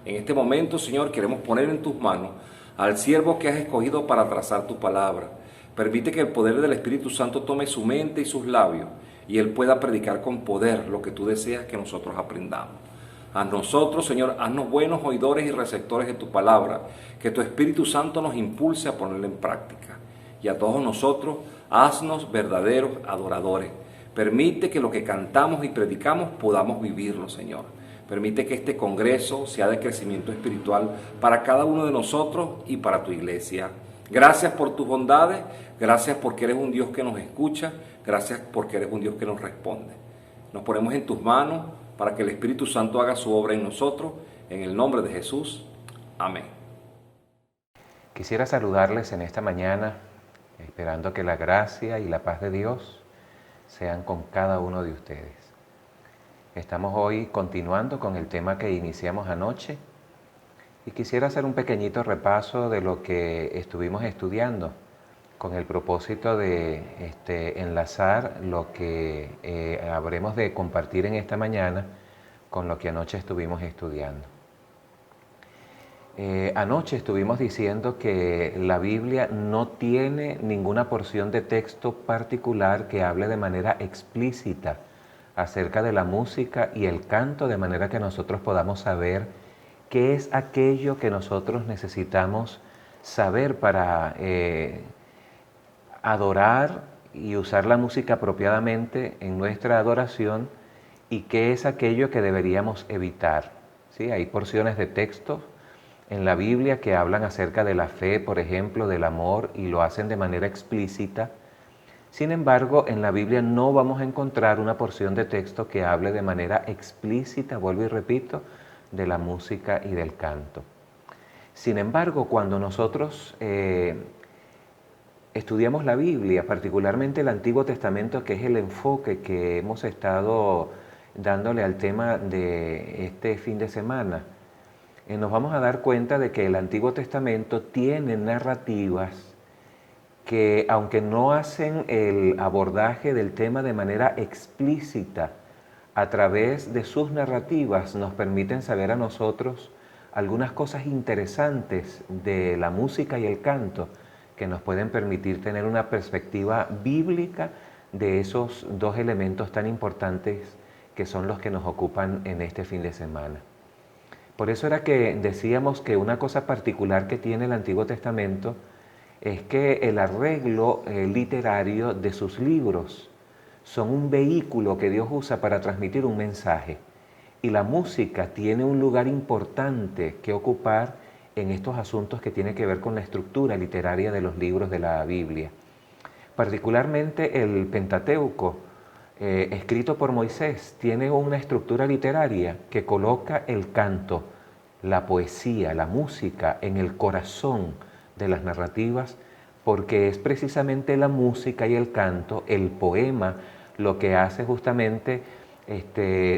En este momento, Señor, queremos poner en tus manos al siervo que has escogido para trazar tu palabra. Permite que el poder del Espíritu Santo tome su mente y sus labios y Él pueda predicar con poder lo que tú deseas que nosotros aprendamos. A nosotros, Señor, haznos buenos oidores y receptores de tu palabra, que tu Espíritu Santo nos impulse a ponerla en práctica. Y a todos nosotros, haznos verdaderos adoradores. Permite que lo que cantamos y predicamos podamos vivirlo, Señor. Permite que este congreso sea de crecimiento espiritual para cada uno de nosotros y para tu iglesia. Gracias por tus bondades, gracias porque eres un Dios que nos escucha, gracias porque eres un Dios que nos responde. Nos ponemos en tus manos para que el Espíritu Santo haga su obra en nosotros, en el nombre de Jesús. Amén. Quisiera saludarles en esta mañana, esperando que la gracia y la paz de Dios sean con cada uno de ustedes. Estamos hoy continuando con el tema que iniciamos anoche y quisiera hacer un pequeñito repaso de lo que estuvimos estudiando con el propósito de enlazar lo que habremos de compartir en esta mañana con lo que anoche estuvimos estudiando. Anoche estuvimos diciendo que la Biblia no tiene ninguna porción de texto particular que hable de manera explícita acerca de la música y el canto, de manera que nosotros podamos saber qué es aquello que nosotros necesitamos saber para adorar y usar la música apropiadamente en nuestra adoración, y qué es aquello que deberíamos evitar. ¿Sí? Hay porciones de texto en la Biblia que hablan acerca de la fe, por ejemplo, del amor, y lo hacen de manera explícita. Sin embargo, en la Biblia no vamos a encontrar una porción de texto que hable de manera explícita, vuelvo y repito, de la música y del canto. Sin embargo, cuando nosotros estudiamos la Biblia, particularmente el Antiguo Testamento, que es el enfoque que hemos estado dándole al tema de este fin de semana, nos vamos a dar cuenta de que el Antiguo Testamento tiene narrativas que, aunque no hacen el abordaje del tema de manera explícita, a través de sus narrativas nos permiten saber a nosotros algunas cosas interesantes de la música y el canto que nos pueden permitir tener una perspectiva bíblica de esos dos elementos tan importantes que son los que nos ocupan en este fin de semana. Por eso era que decíamos que una cosa particular que tiene el Antiguo Testamento es que el arreglo literario de sus libros son un vehículo que Dios usa para transmitir un mensaje, y la música tiene un lugar importante que ocupar en estos asuntos que tienen que ver con la estructura literaria de los libros de la Biblia. Particularmente el Pentateuco, escrito por Moisés, tiene una estructura literaria que coloca el canto, la poesía, la música en el corazón de las narrativas, porque es precisamente la música y el canto, el poema, lo que hace justamente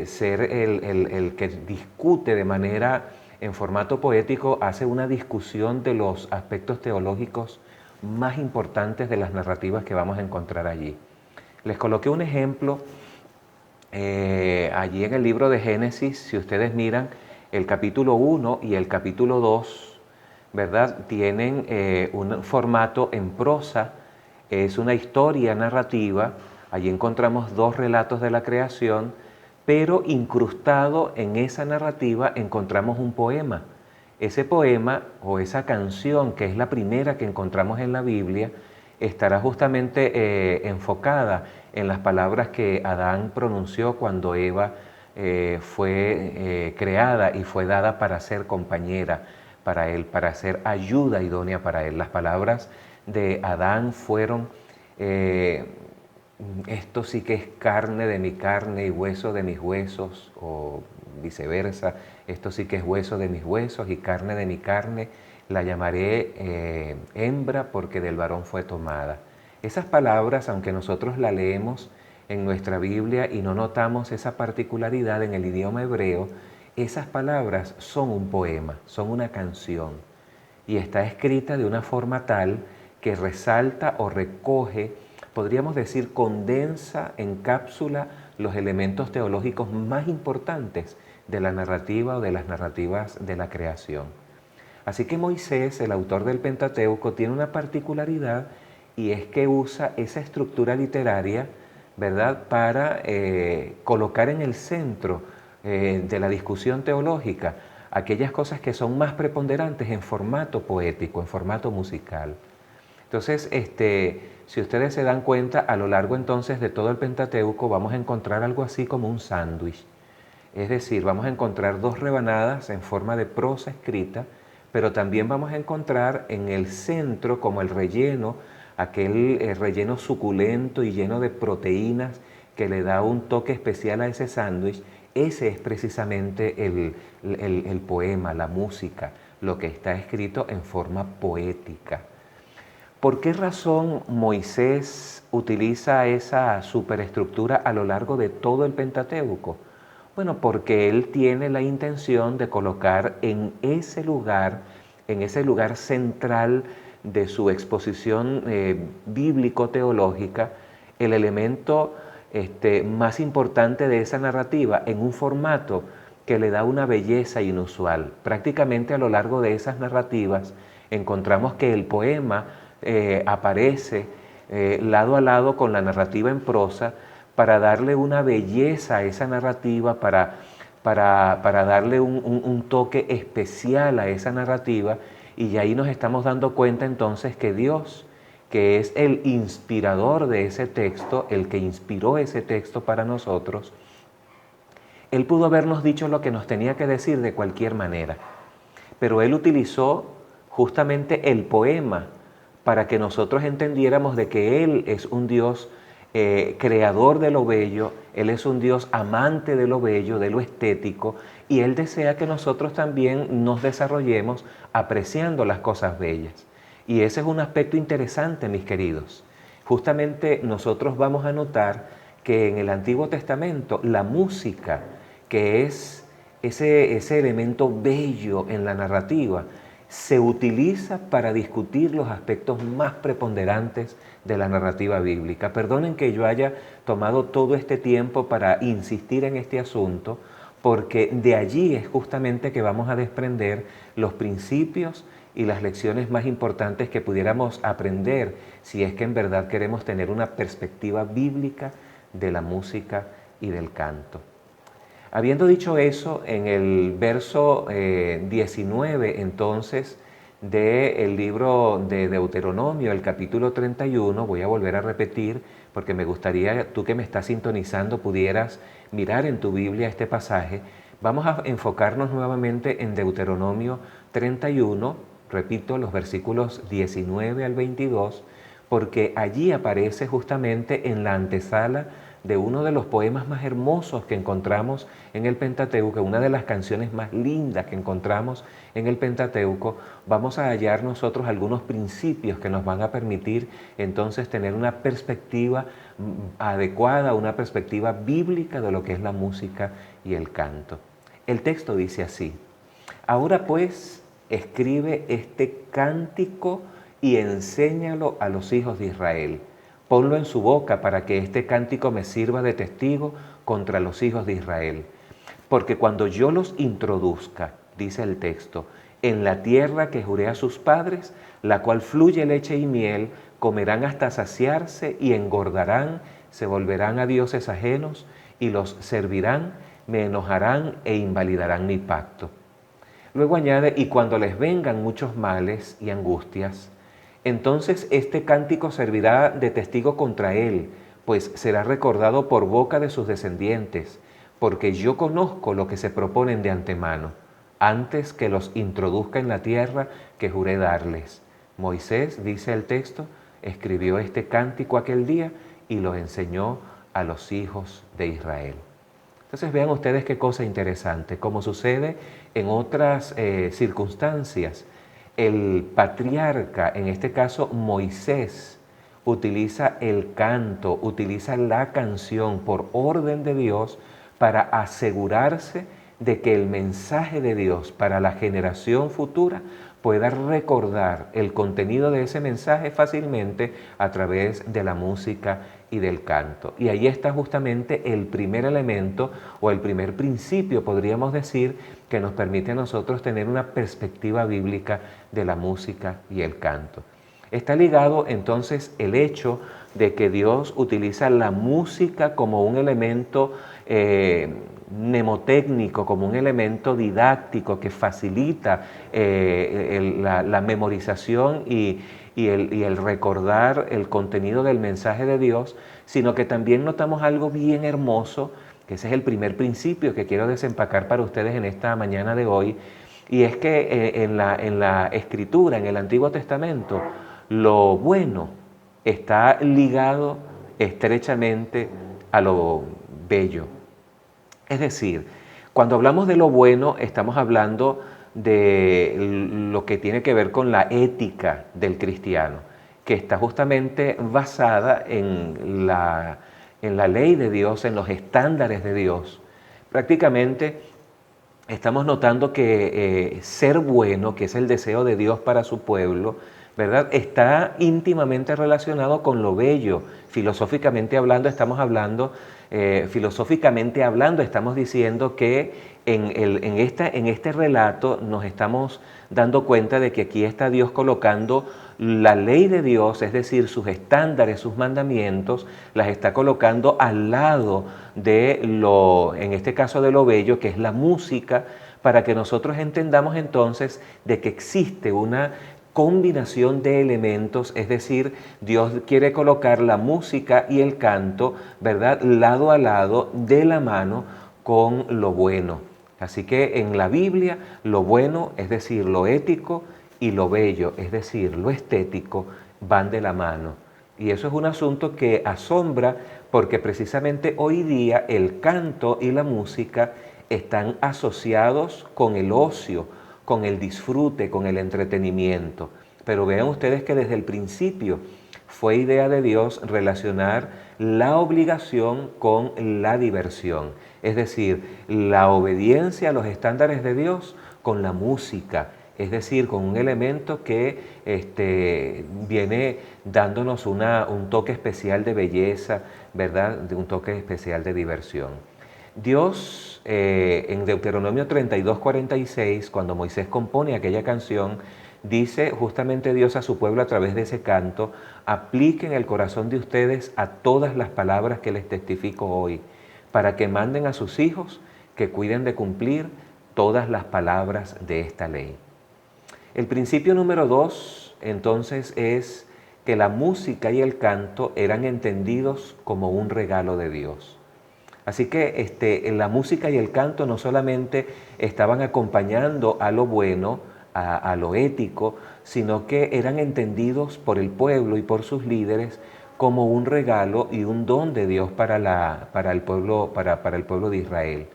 ser el que discute de manera, en formato poético, hace una discusión de los aspectos teológicos más importantes de las narrativas que vamos a encontrar allí. Les coloqué un ejemplo allí en el libro de Génesis. Si ustedes miran el capítulo 1 y el capítulo 2, ¿verdad? Tienen un formato en prosa, es una historia narrativa. Allí encontramos dos relatos de la creación, pero incrustado en esa narrativa encontramos un poema. Ese poema o esa canción, que es la primera que encontramos en la Biblia, estará justamente enfocada en las palabras que Adán pronunció cuando Eva fue creada y fue dada para ser compañera para él, para ser ayuda idónea para él. Las palabras de Adán fueron: esto sí que es carne de mi carne y hueso de mis huesos, o viceversa, esto sí que es hueso de mis huesos y carne de mi carne, la llamaré hembra porque del varón fue tomada. Esas palabras, aunque nosotros la leemos en nuestra Biblia y no notamos esa particularidad en el idioma hebreo, esas palabras son un poema, son una canción, y está escrita de una forma tal que resalta o recoge, podríamos decir, condensa, encapsula los elementos teológicos más importantes de la narrativa o de las narrativas de la creación. Así que Moisés, el autor del Pentateuco, tiene una particularidad, y es que usa esa estructura literaria, ¿verdad?, para colocar en el centro de la discusión teológica aquellas cosas que son más preponderantes en formato poético, en formato musical. Entonces, si ustedes se dan cuenta, a lo largo entonces de todo el Pentateuco vamos a encontrar algo así como un sándwich. Es decir, vamos a encontrar dos rebanadas en forma de prosa escrita, pero también vamos a encontrar en el centro como el relleno, aquel relleno suculento y lleno de proteínas que le da un toque especial a ese sándwich. Ese es precisamente el poema, la música, lo que está escrito en forma poética. ¿Por qué razón Moisés utiliza esa superestructura a lo largo de todo el Pentateuco? Bueno, porque él tiene la intención de colocar en ese lugar central de su exposición bíblico-teológica, el elemento más importante de esa narrativa, en un formato que le da una belleza inusual. Prácticamente a lo largo de esas narrativas encontramos que el poema aparece lado a lado con la narrativa en prosa para darle una belleza a esa narrativa, para darle un toque especial a esa narrativa, y ahí nos estamos dando cuenta entonces que Dios, que es el inspirador de ese texto, el que inspiró ese texto para nosotros, Él pudo habernos dicho lo que nos tenía que decir de cualquier manera, pero Él utilizó justamente el poema para que nosotros entendiéramos de que Él es un Dios creador de lo bello, Él es un Dios amante de lo bello, de lo estético, y Él desea que nosotros también nos desarrollemos apreciando las cosas bellas. Y ese es un aspecto interesante, mis queridos. Justamente nosotros vamos a notar que en el Antiguo Testamento la música, que es ese elemento bello en la narrativa, se utiliza para discutir los aspectos más preponderantes de la narrativa bíblica. Perdonen que yo haya tomado todo este tiempo para insistir en este asunto, porque de allí es justamente que vamos a desprender los principios y las lecciones más importantes que pudiéramos aprender si es que en verdad queremos tener una perspectiva bíblica de la música y del canto. Habiendo dicho eso, en el verso 19 entonces del libro de Deuteronomio, el capítulo 31, voy a volver a repetir porque me gustaría, tú que me estás sintonizando, pudieras mirar en tu Biblia este pasaje. Vamos a enfocarnos nuevamente en Deuteronomio 31, repito, los versículos 19 al 22, porque allí aparece justamente en la antesala de uno de los poemas más hermosos que encontramos en el Pentateuco, una de las canciones más lindas que encontramos en el Pentateuco. Vamos a hallar nosotros algunos principios que nos van a permitir entonces tener una perspectiva adecuada, una perspectiva bíblica de lo que es la música y el canto. El texto dice así: ahora pues escribe este cántico y enséñalo a los hijos de Israel. Ponlo en su boca para que este cántico me sirva de testigo contra los hijos de Israel. Porque cuando yo los introduzca, dice el texto, en la tierra que juré a sus padres, la cual fluye leche y miel, comerán hasta saciarse y engordarán, se volverán a dioses ajenos y los servirán, me enojarán e invalidarán mi pacto. Luego añade, y cuando les vengan muchos males y angustias, entonces este cántico servirá de testigo contra él, pues será recordado por boca de sus descendientes, porque yo conozco lo que se proponen de antemano, antes que los introduzca en la tierra que juré darles. Moisés, dice el texto, escribió este cántico aquel día y lo enseñó a los hijos de Israel. Entonces vean ustedes qué cosa interesante, como sucede en otras circunstancias. El patriarca, en este caso Moisés, utiliza el canto, utiliza la canción por orden de Dios para asegurarse de que el mensaje de Dios para la generación futura pueda recordar el contenido de ese mensaje fácilmente a través de la música y del canto. Y ahí está justamente el primer elemento o el primer principio, podríamos decir, que nos permite a nosotros tener una perspectiva bíblica de la música y el canto. Está ligado entonces el hecho de que Dios utiliza la música como un elemento mnemotécnico, como un elemento didáctico que facilita la memorización y el recordar el contenido del mensaje de Dios, sino que también notamos algo bien hermoso, que ese es el primer principio que quiero desempacar para ustedes en esta mañana de hoy, y es que en la Escritura, en el Antiguo Testamento, lo bueno está ligado estrechamente a lo bello. Es decir, cuando hablamos de lo bueno, estamos hablando de lo que tiene que ver con la ética del cristiano, que está justamente basada en la ley de Dios, en los estándares de Dios. Prácticamente estamos notando que ser bueno, que es el deseo de Dios para su pueblo, ¿verdad?, está íntimamente relacionado con lo bello. Filosóficamente hablando, estamos diciendo que en este relato nos estamos dando cuenta de que aquí está Dios colocando la ley de Dios, es decir, sus estándares, sus mandamientos, las está colocando al lado de en este caso de lo bello, que es la música, para que nosotros entendamos entonces de que existe una combinación de elementos, es decir, Dios quiere colocar la música y el canto, ¿verdad?, lado a lado, de la mano con lo bueno. Así que en la Biblia lo bueno, es decir, lo ético, y lo bello, es decir, lo estético, van de la mano. Y eso es un asunto que asombra porque precisamente hoy día el canto y la música están asociados con el ocio, con el disfrute, con el entretenimiento. Pero vean ustedes que desde el principio fue idea de Dios relacionar la obligación con la diversión. Es decir, la obediencia a los estándares de Dios con la música. Es decir, con un elemento que viene dándonos un toque especial de belleza, ¿verdad? Un toque especial de diversión. Dios, en Deuteronomio 32:46, cuando Moisés compone aquella canción, dice justamente Dios a su pueblo a través de ese canto: apliquen el corazón de ustedes a todas las palabras que les testifico hoy, para que manden a sus hijos que cuiden de cumplir todas las palabras de esta ley. El principio número 2, entonces, es que la música y el canto eran entendidos como un regalo de Dios. Así que la música y el canto no solamente estaban acompañando a lo bueno, a lo ético, sino que eran entendidos por el pueblo y por sus líderes como un regalo y un don de Dios para el pueblo de Israel.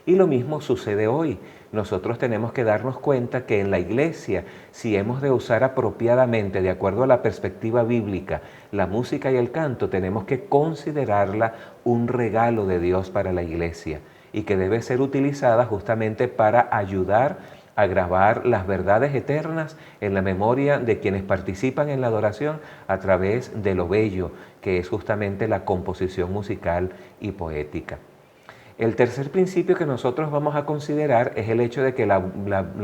Y lo mismo sucede hoy. Nosotros tenemos que darnos cuenta que en la iglesia, si hemos de usar apropiadamente, de acuerdo a la perspectiva bíblica, la música y el canto, tenemos que considerarla un regalo de Dios para la iglesia y que debe ser utilizada justamente para ayudar a grabar las verdades eternas en la memoria de quienes participan en la adoración a través de lo bello, que es justamente la composición musical y poética. El tercer principio que nosotros vamos a considerar es el hecho de que la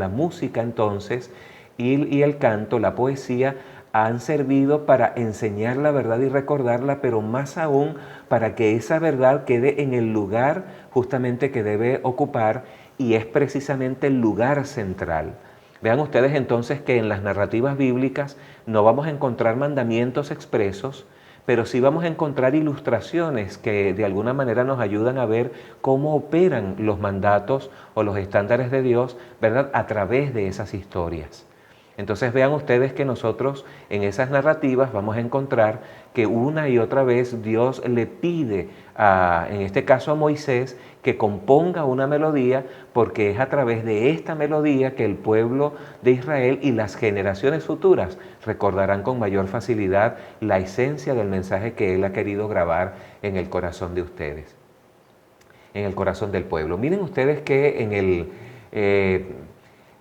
música entonces y el canto, la poesía, han servido para enseñar la verdad y recordarla, pero más aún para que esa verdad quede en el lugar justamente que debe ocupar, y es precisamente el lugar central. Vean ustedes entonces que en las narrativas bíblicas no vamos a encontrar mandamientos expresos, pero sí vamos a encontrar ilustraciones que de alguna manera nos ayudan a ver cómo operan los mandatos o los estándares de Dios, ¿verdad?, a través de esas historias. Entonces vean ustedes que nosotros en esas narrativas vamos a encontrar que una y otra vez Dios le pide, en este caso a Moisés, que componga una melodía, porque es a través de esta melodía que el pueblo de Israel y las generaciones futuras recordarán con mayor facilidad la esencia del mensaje que Él ha querido grabar en el corazón de ustedes, en el corazón del pueblo. Miren ustedes que en el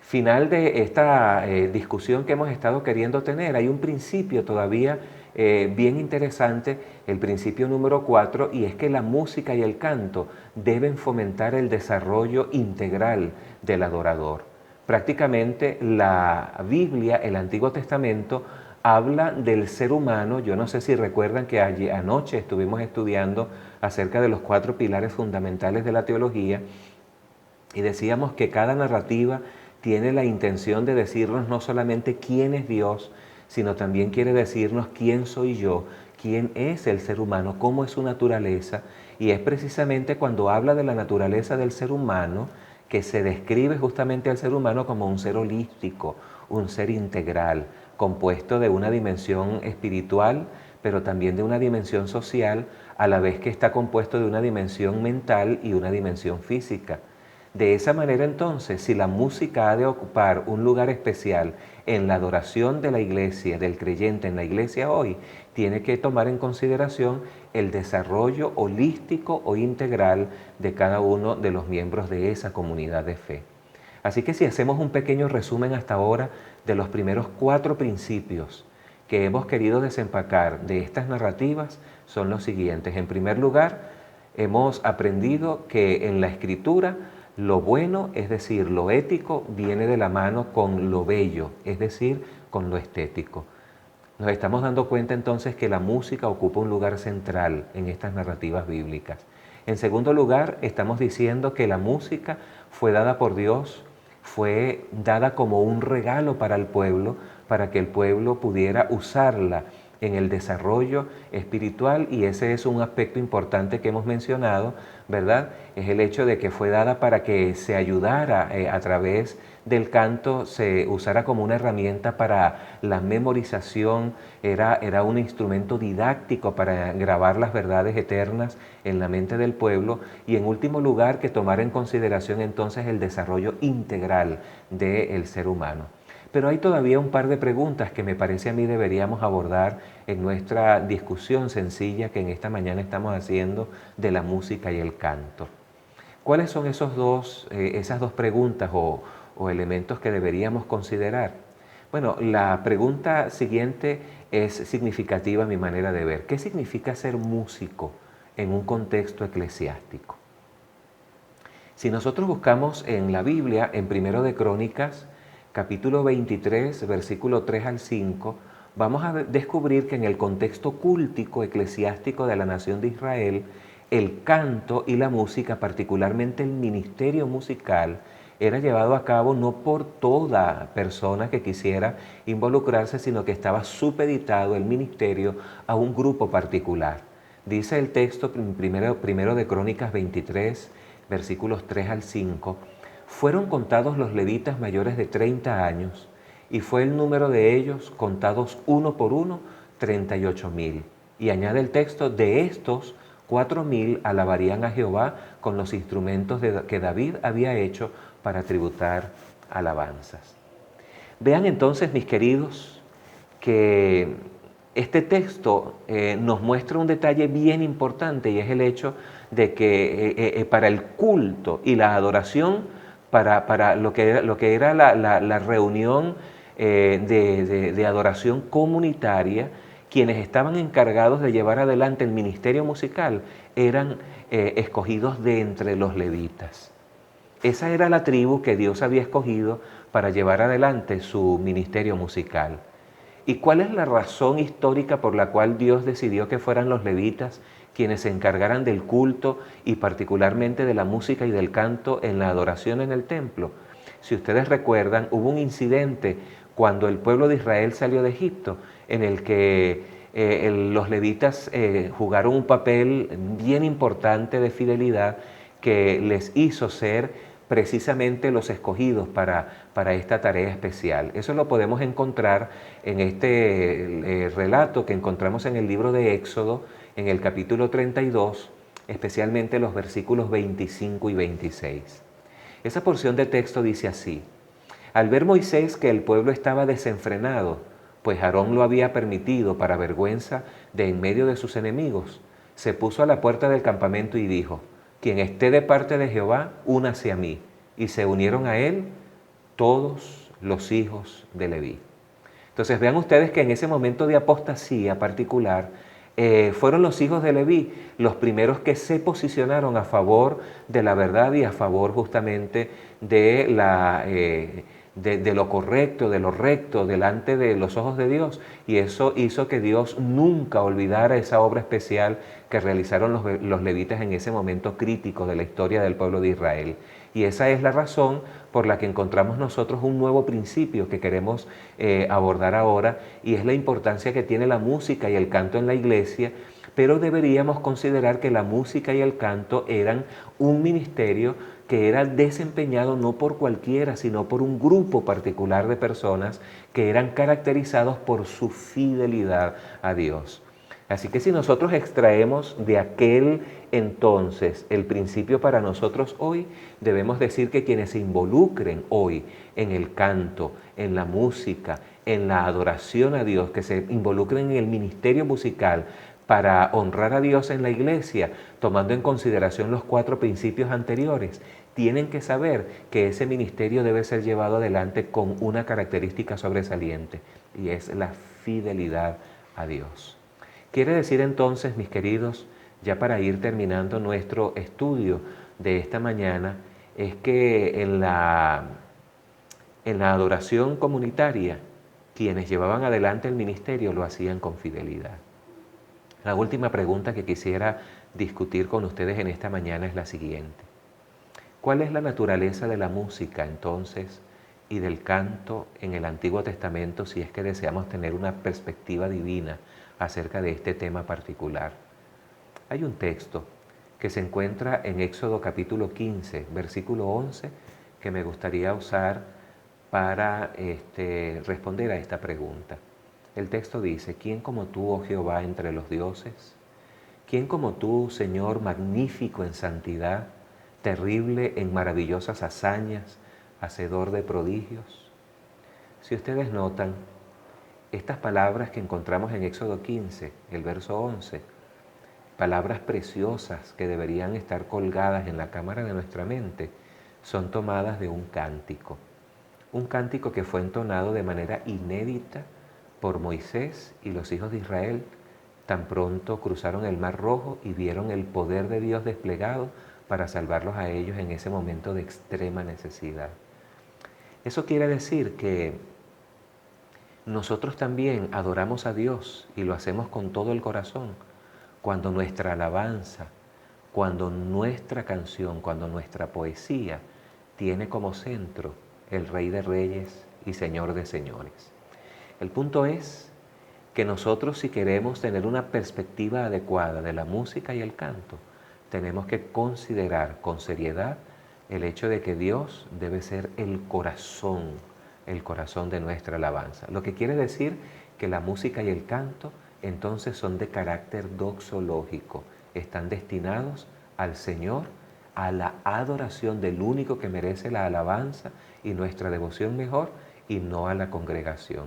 final de esta discusión que hemos estado queriendo tener, hay un principio todavía bien interesante, el principio número 4, y es que la música y el canto deben fomentar el desarrollo integral del adorador. Prácticamente la Biblia, el Antiguo Testamento, habla del ser humano. Yo no sé si recuerdan que anoche estuvimos estudiando acerca de los 4 pilares fundamentales de la teología y decíamos que cada narrativa tiene la intención de decirnos no solamente quién es Dios, sino también quiere decirnos quién soy yo, quién es el ser humano, cómo es su naturaleza. Y es precisamente cuando habla de la naturaleza del ser humano que se describe justamente al ser humano como un ser holístico, un ser integral, compuesto de una dimensión espiritual, pero también de una dimensión social, a la vez que está compuesto de una dimensión mental y una dimensión física. De esa manera entonces, si la música ha de ocupar un lugar especial en la adoración de la iglesia, del creyente en la iglesia hoy, tiene que tomar en consideración el desarrollo holístico o integral de cada uno de los miembros de esa comunidad de fe. Así que si hacemos un pequeño resumen hasta ahora de los primeros 4 principios que hemos querido desempacar de estas narrativas, son los siguientes. En primer lugar, hemos aprendido que en la Escritura Lo bueno, es decir, lo ético, viene de la mano con lo bello, es decir, con lo estético. Nos estamos dando cuenta entonces que la música ocupa un lugar central en estas narrativas bíblicas. En segundo lugar, estamos diciendo que la música fue dada por Dios, fue dada como un regalo para el pueblo, para que el pueblo pudiera usarla en el desarrollo espiritual, y ese es un aspecto importante que hemos mencionado, ¿verdad? Es el hecho de que fue dada para que se ayudara a través del canto, se usara como una herramienta para la memorización, era un instrumento didáctico para grabar las verdades eternas en la mente del pueblo, y en último lugar que tomara en consideración entonces el desarrollo integral del ser humano. Pero hay todavía un par de preguntas que me parece a mí deberíamos abordar en nuestra discusión sencilla que en esta mañana estamos haciendo de la música y el canto. ¿Cuáles son esas dos preguntas o elementos que deberíamos considerar? Bueno, la pregunta siguiente es significativa a mi manera de ver. ¿Qué significa ser músico en un contexto eclesiástico? Si nosotros buscamos en la Biblia, en Primero de Crónicas, capítulo 23, versículo 3 al 5, vamos a descubrir que en el contexto cúltico eclesiástico de la nación de Israel, el canto y la música, particularmente el ministerio musical, era llevado a cabo no por toda persona que quisiera involucrarse, sino que estaba supeditado el ministerio a un grupo particular. Dice el texto primero de Crónicas 23, versículos 3 al 5, fueron contados los levitas mayores de 30 años, y fue el número de ellos, contados uno por uno, 38,000. Y añade el texto, de estos 4,000 alabarían a Jehová con los instrumentos que David había hecho para tributar alabanzas. Vean entonces, mis queridos, que este texto nos muestra un detalle bien importante, y es el hecho de que para el culto y la adoración, para lo que era la reunión de adoración comunitaria, quienes estaban encargados de llevar adelante el ministerio musical eran escogidos de entre los levitas. Esa era la tribu que Dios había escogido para llevar adelante su ministerio musical. ¿Y cuál es la razón histórica por la cual Dios decidió que fueran los levitas quienes se encargaran del culto y particularmente de la música y del canto en la adoración en el templo? Si ustedes recuerdan, hubo un incidente cuando el pueblo de Israel salió de Egipto, en el que los levitas jugaron un papel bien importante de fidelidad que les hizo ser precisamente los escogidos para esta tarea especial. Eso lo podemos encontrar en este relato que encontramos en el libro de Éxodo, en el capítulo 32, especialmente los versículos 25 y 26. Esa porción de texto dice así: al ver Moisés que el pueblo estaba desenfrenado, pues Aarón lo había permitido para vergüenza de en medio de sus enemigos, se puso a la puerta del campamento y dijo: quien esté de parte de Jehová, únase a mí. Y se unieron a él todos los hijos de Leví. Entonces vean ustedes que en ese momento de apostasía particular, fueron los hijos de Leví los primeros que se posicionaron a favor de la verdad y a favor justamente de lo correcto, de lo recto delante de los ojos de Dios, y eso hizo que Dios nunca olvidara esa obra especial que realizaron los levitas en ese momento crítico de la historia del pueblo de Israel. Y esa es la razón por la que encontramos nosotros un nuevo principio que queremos abordar ahora, y es la importancia que tiene la música y el canto en la iglesia, pero deberíamos considerar que la música y el canto eran un ministerio que era desempeñado no por cualquiera, sino por un grupo particular de personas que eran caracterizados por su fidelidad a Dios. Así que si nosotros extraemos de aquel entonces el principio para nosotros hoy, debemos decir que quienes se involucren hoy en el canto, en la música, en la adoración a Dios, que se involucren en el ministerio musical para honrar a Dios en la iglesia, tomando en consideración los 4 principios anteriores, tienen que saber que ese ministerio debe ser llevado adelante con una característica sobresaliente, y es la fidelidad a Dios. Quiere decir entonces, mis queridos, ya para ir terminando nuestro estudio de esta mañana, es que en la adoración comunitaria, quienes llevaban adelante el ministerio lo hacían con fidelidad. La última pregunta que quisiera discutir con ustedes en esta mañana es la siguiente. ¿Cuál es la naturaleza de la música entonces y del canto en el Antiguo Testamento si es que deseamos tener una perspectiva divina acerca de este tema particular? Hay un texto que se encuentra en Éxodo capítulo 15, versículo 11, que me gustaría usar para responder a esta pregunta. El texto dice: ¿Quién como tú, oh Jehová, entre los dioses? ¿Quién como tú, Señor, magnífico en santidad, terrible en maravillosas hazañas, hacedor de prodigios? Si ustedes notan, estas palabras que encontramos en Éxodo 15, el verso 11, palabras preciosas que deberían estar colgadas en la cámara de nuestra mente, son tomadas de un cántico que fue entonado de manera inédita por Moisés y los hijos de Israel tan pronto cruzaron el Mar Rojo y vieron el poder de Dios desplegado para salvarlos a ellos en ese momento de extrema necesidad. Eso quiere decir que nosotros también adoramos a Dios y lo hacemos con todo el corazón cuando nuestra alabanza, cuando nuestra canción, cuando nuestra poesía tiene como centro el Rey de Reyes y Señor de Señores. El punto es que nosotros, si queremos tener una perspectiva adecuada de la música y el canto, tenemos que considerar con seriedad el hecho de que Dios debe ser el corazón de nuestra alabanza. Lo que quiere decir que la música y el canto entonces son de carácter doxológico, están destinados al Señor, a la adoración del único que merece la alabanza y nuestra devoción mejor, y no a la congregación.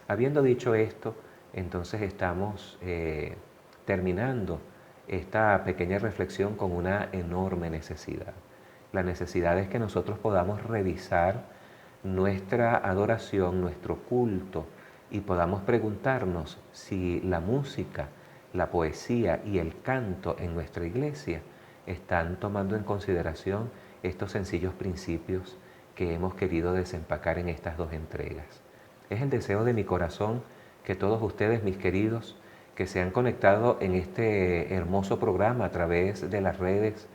Habiendo dicho esto, entonces estamos terminando esta pequeña reflexión con una enorme necesidad. La necesidad es que nosotros podamos revisar nuestra adoración, nuestro culto, y podamos preguntarnos si la música, la poesía y el canto en nuestra iglesia están tomando en consideración estos sencillos principios que hemos querido desempacar en estas dos entregas. Es el deseo de mi corazón que todos ustedes, mis queridos, que se han conectado en este hermoso programa a través de las redes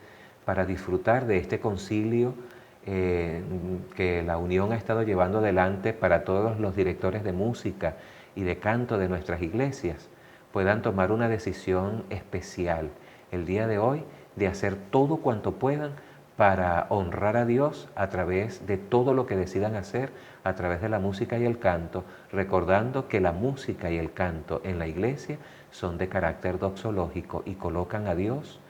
para disfrutar de este concilio que la Unión ha estado llevando adelante para todos los directores de música y de canto de nuestras iglesias, puedan tomar una decisión especial el día de hoy de hacer todo cuanto puedan para honrar a Dios a través de todo lo que decidan hacer, a través de la música y el canto, recordando que la música y el canto en la iglesia son de carácter doxológico y colocan a Dios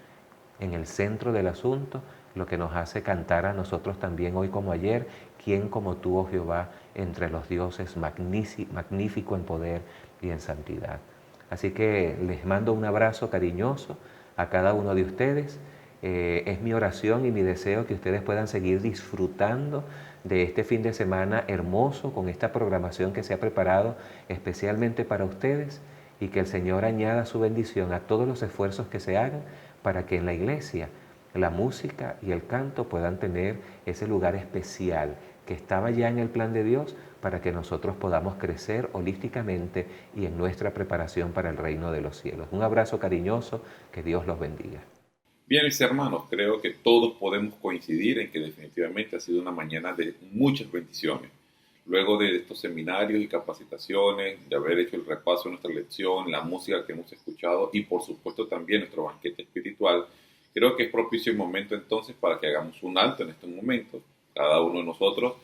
en el centro del asunto, lo que nos hace cantar a nosotros también hoy como ayer: ¿Quién como tú, oh Jehová, entre los dioses, magnífico en poder y en santidad? Así que les mando un abrazo cariñoso a cada uno de ustedes. Es mi oración y mi deseo que ustedes puedan seguir disfrutando de este fin de semana hermoso con esta programación que se ha preparado especialmente para ustedes, y que el Señor añada su bendición a todos los esfuerzos que se hagan para que en la iglesia la música y el canto puedan tener ese lugar especial que estaba ya en el plan de Dios, para que nosotros podamos crecer holísticamente y en nuestra preparación para el reino de los cielos. Un abrazo cariñoso, que Dios los bendiga. Bien, mis hermanos, creo que todos podemos coincidir en que definitivamente ha sido una mañana de muchas bendiciones. Luego de estos seminarios y capacitaciones, de haber hecho el repaso de nuestra lección, la música que hemos escuchado y por supuesto también nuestro banquete espiritual, creo que es propicio el momento entonces para que hagamos un alto en estos momentos. Cada uno de nosotros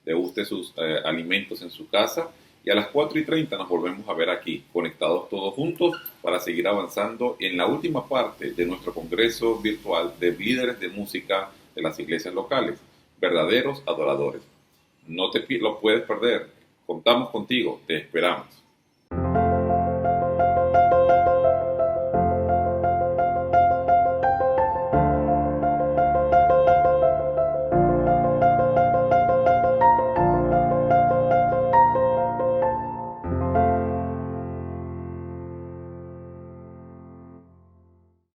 deguste sus alimentos en su casa, y a las 4:30 nos volvemos a ver aquí, conectados todos juntos para seguir avanzando en la última parte de nuestro congreso virtual de líderes de música de las iglesias locales, verdaderos adoradores. No te lo puedes perder. Contamos contigo, te esperamos.